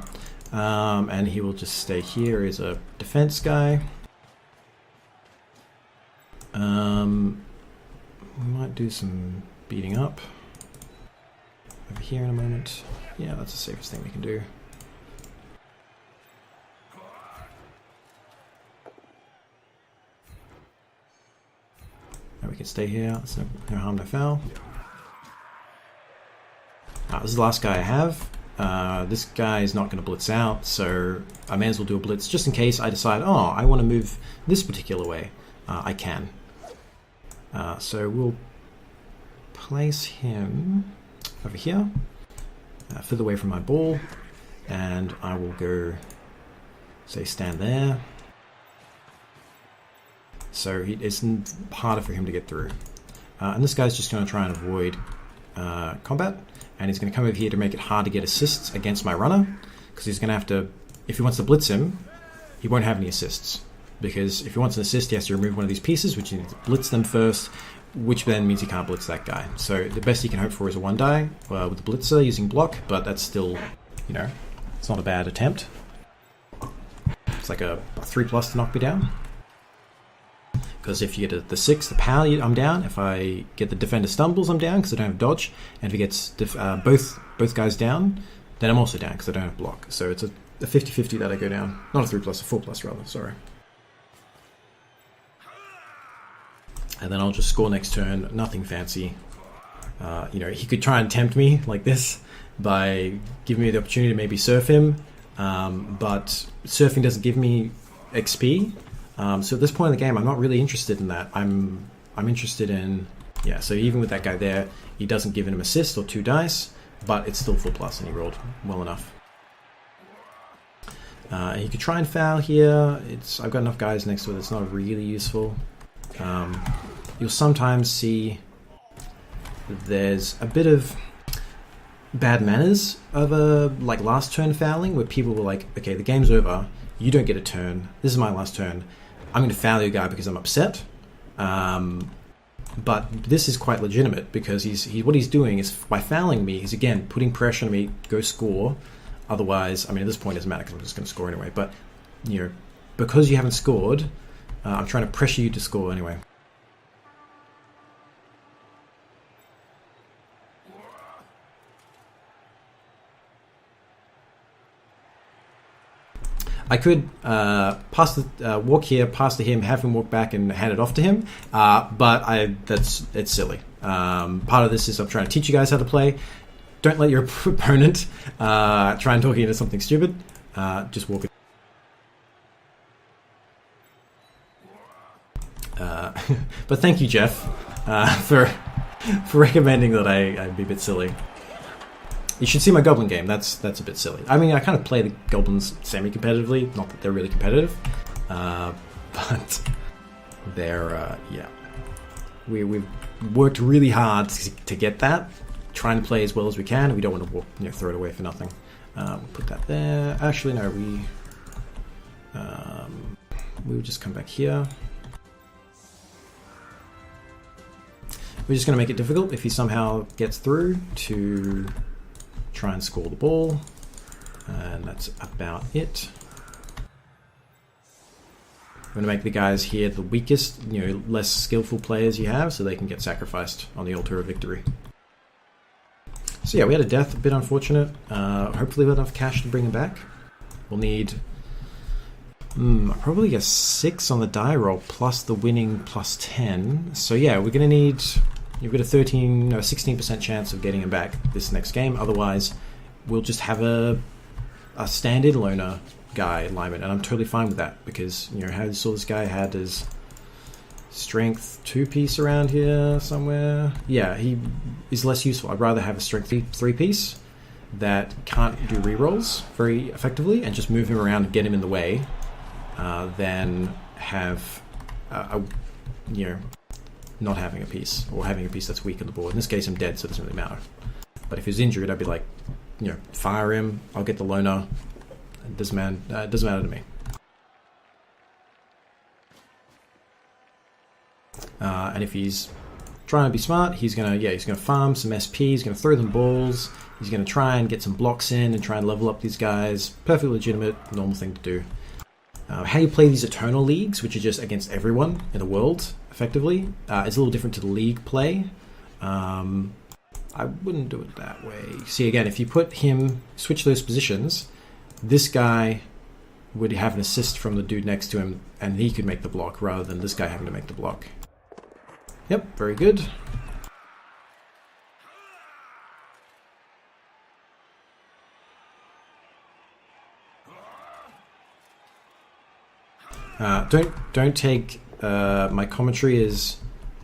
And he will just stay here as a defense guy. We might do some beating up over here in a moment. Yeah, that's the safest thing we can do. And we can stay here. It's no harm, no foul. This is the last guy I have. This guy is not going to blitz out, so I may as well do a blitz just in case I decide, oh, I want to move this particular way. I can. So we'll place him over here, further away from my ball, and I will go, say, stand there. So it's harder for him to get through. And this guy's just going to try and avoid combat, and he's going to come over here to make it hard to get assists against my runner, because he's going to have to, if he wants to blitz him, he won't have any assists, because if he wants an assist, he has to remove one of these pieces, which he needs to blitz them first, which then means he can't blitz that guy. So the best he can hope for is a 1-die with the blitzer using block, but that's still, it's not a bad attempt. It's like a 3+ to knock me down. Because if you get the 6, the power, I'm down. If I get the defender stumbles, I'm down because I don't have dodge. And if he gets both guys down, then I'm also down because I don't have block. So it's a 50-50 that I go down. Not a 3+, a 4+ rather, sorry. And then I'll just score next turn, nothing fancy. He could try and tempt me like this by giving me the opportunity to maybe surf him. But surfing doesn't give me XP. So at this point in the game, I'm not really interested in that. I'm interested in, so even with that guy there, he doesn't give him an assist or 2 dice, but it's still 4+, and he rolled well enough. He could try and foul here. I've got enough guys next to it, it's not really useful. You'll sometimes see there's a bit of bad manners over like last turn fouling, where people were like, okay, the game's over, you don't get a turn, this is my last turn, I'm going to foul your guy because I'm upset. But this is quite legitimate, because what he's doing is, by fouling me, he's again putting pressure on me, go score. Otherwise, I mean, at this point it doesn't matter because I'm just going to score anyway, but because you haven't scored, I'm trying to pressure you to score anyway. I could walk here, pass to him, have him walk back and hand it off to him, but it's silly. Part of this is I'm trying to teach you guys how to play. Don't let your opponent try and talk you into something stupid. Just walk it. But thank you, Jeff, for recommending that I be a bit silly. You should see my Goblin game. That's a bit silly. I mean, I kind of play the Goblins semi-competitively. Not that they're really competitive, but they're yeah. We've worked really hard to get that. Trying to play as well as we can. We don't want to throw it away for nothing. We'll put that there. Actually, no. We'll just come back here. We're just going to make it difficult if he somehow gets through to try and score the ball. And that's about it. We're going to make the guys here the weakest, less skillful players you have so they can get sacrificed on the altar of victory. So yeah, we had a death, a bit unfortunate. Hopefully we have enough cash to bring him back. We'll need probably a 6 on the die roll plus the winning plus 10. So yeah, we're going to need... You've got a 16% chance of getting him back this next game. Otherwise, we'll just have a standard loner guy alignment, and I'm totally fine with that because how you saw this guy had his strength 2-piece around here somewhere. Yeah, he is less useful. I'd rather have a strength 3-piece that can't do rerolls very effectively and just move him around and get him in the way than have not having a piece, or having a piece that's weak on the board. In this case, I'm dead, so it doesn't really matter. But if he's injured, I'd be like, fire him, I'll get the loner. It doesn't matter to me. And if he's trying to be smart, he's gonna farm some SP, he's gonna throw them balls, he's gonna try and get some blocks in and try and level up these guys. Perfectly legitimate, normal thing to do. How you play these Eternal Leagues, which are just against everyone in the world, effectively, is a little different to the League play. I wouldn't do it that way. See, again, if you switch those positions, this guy would have an assist from the dude next to him, and he could make the block, rather than this guy having to make the block. Yep, very good. Don't take my commentary as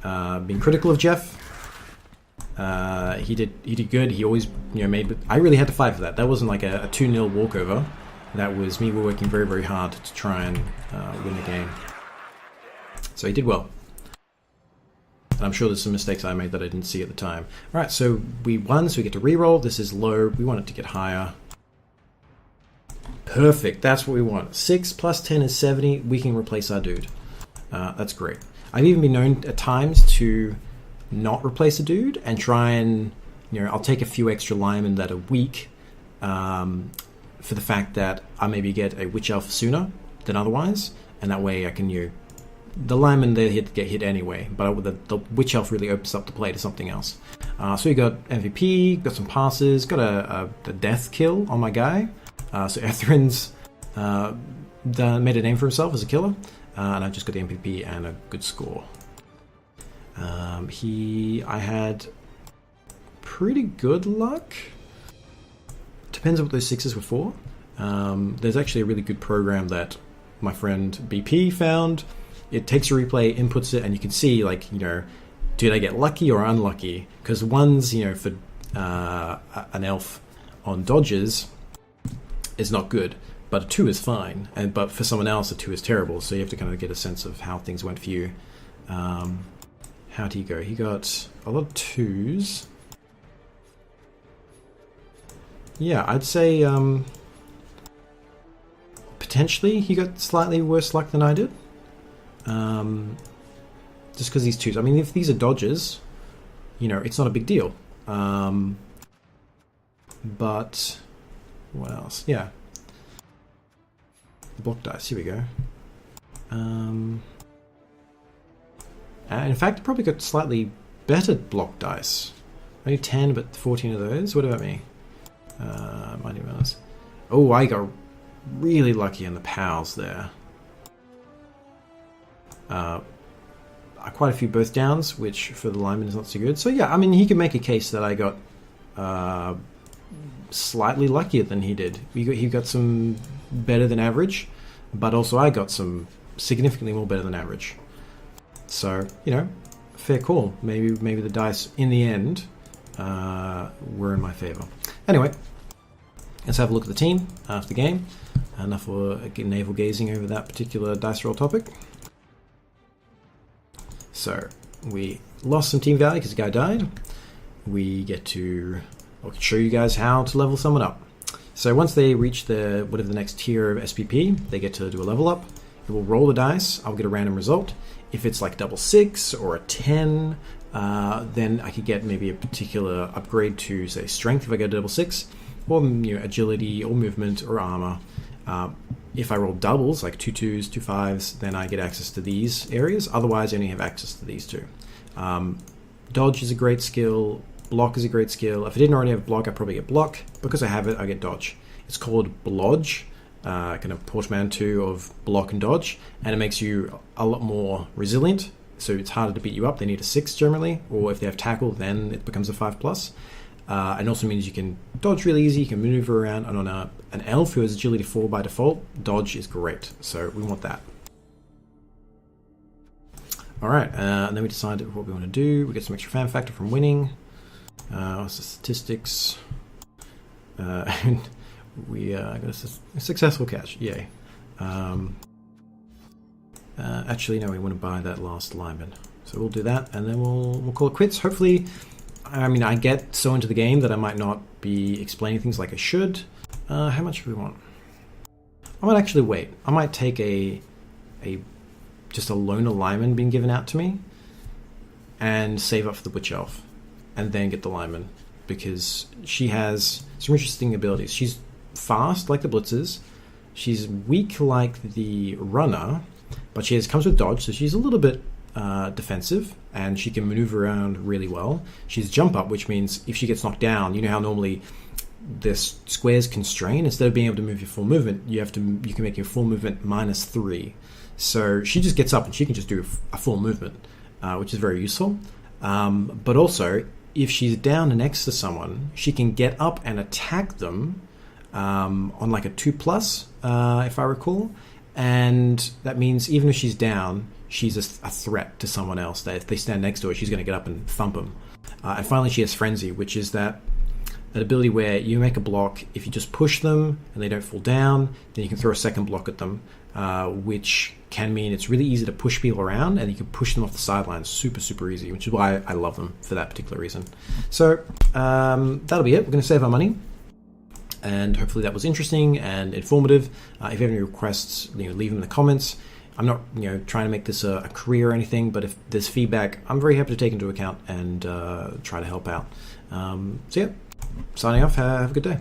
being critical of Jeff. He did good. He always made. I really had to fight for that. That wasn't like a 2-0 walkover. That was me working very, very hard to try and win the game. So he did well. And I'm sure there's some mistakes I made that I didn't see at the time. Alright, so we won, so we get to reroll. This is low. We want it to get higher. Perfect. That's what we want. 6 plus 10 is 70. We can replace our dude. That's great. I've even been known at times to not replace a dude and try and, I'll take a few extra linemen that are weak for the fact that I maybe get a Witch Elf sooner than otherwise, and that way I can, the linemen they get hit anyway, but the Witch Elf really opens up the play to something else. So we got MVP, got some passes, got a death kill on my guy. So Ethrin's made a name for himself as a killer, and I just got the MVP and a good score. I had pretty good luck. Depends on what those 6s were for. There's actually a really good program that my friend BP found. It takes a replay, inputs it, and you can see, did I get lucky or unlucky? Because one's, for an elf on dodges is not good, but a 2 is fine. But for someone else, a 2 is terrible. So you have to kind of get a sense of how things went for you. How'd he go? He got a lot of 2s. Yeah, I'd say potentially he got slightly worse luck than I did. Just because these 2s. I mean, if these are dodges, it's not a big deal. But what else? Yeah. The block dice. Here we go. In fact, I probably got slightly better block dice. Only 10, but 14 of those. What about me? Mighty Mouse. Oh, I got really lucky in the pals there. Quite a few birth downs, which for the lineman is not so good. So yeah, I mean, he could make a case that I got slightly luckier than he did. He got some better than average, but also I got some significantly more better than average. So, fair call. Maybe the dice in the end were in my favor. Anyway, let's have a look at the team after the game. Enough for navel gazing over that particular dice roll topic. So, we lost some team value because the guy died. We get to show you guys how to level someone up. So once they reach whatever the next tier of SPP, they get to do a level up. It will roll the dice. I'll get a random result. If it's like double 6 or a 10, then I could get maybe a particular upgrade to, say, strength if I go to double 6, or agility or movement or armor. If I roll doubles, like 2 2s, 2 5s, then I get access to these areas. Otherwise, I only have access to these two. Dodge is a great skill. Block is a great skill. If I didn't already have block, I'd probably get block. Because I have it, I get dodge. It's called blodge, kind of portmanteau of block and dodge, and it makes you a lot more resilient. So it's harder to beat you up. They need a 6 generally, or if they have tackle, then it becomes a 5+. And also means you can dodge really easy, you can maneuver around, and on an elf who has agility 4 by default, dodge is great. So we want that. Alright, and then we decided what we want to do. We get some extra fan factor from winning. What's the statistics? And we got a successful catch, yay. Actually, no, we want to buy that last lineman. So we'll do that, and then we'll call it quits. Hopefully, I get so into the game that I might not be explaining things like I should. How much do we want? I might actually wait. I might take just a lone lineman being given out to me and save up for the Witch Elf and then get the lineman, because she has some interesting abilities. She's fast like the Blitzers. She's weak like the Runner, but she comes with dodge, so she's a little bit defensive, and she can maneuver around really well. She's jump up, which means if she gets knocked down, you know how normally the squares constrain. Instead of being able to move your full movement, you can make your full movement -3. So she just gets up and she can just do a full movement, which is very useful. But also, if she's down next to someone, she can get up and attack them on like a 2+, if I recall. And that means even if she's down, she's a threat to someone else. That if they stand next to her, she's going to get up and thump them. And finally, she has Frenzy, which is that ability where you make a block. If you just push them and they don't fall down, then you can throw a second block at them, which can mean it's really easy to push people around, and you can push them off the sidelines super, super easy, which is why I love them for that particular reason. So that'll be it. We're going to save our money. And hopefully that was interesting and informative. If you have any requests, leave them in the comments. I'm not, trying to make this a career or anything, but if there's feedback, I'm very happy to take into account and try to help out. So yeah, signing off. Have a good day.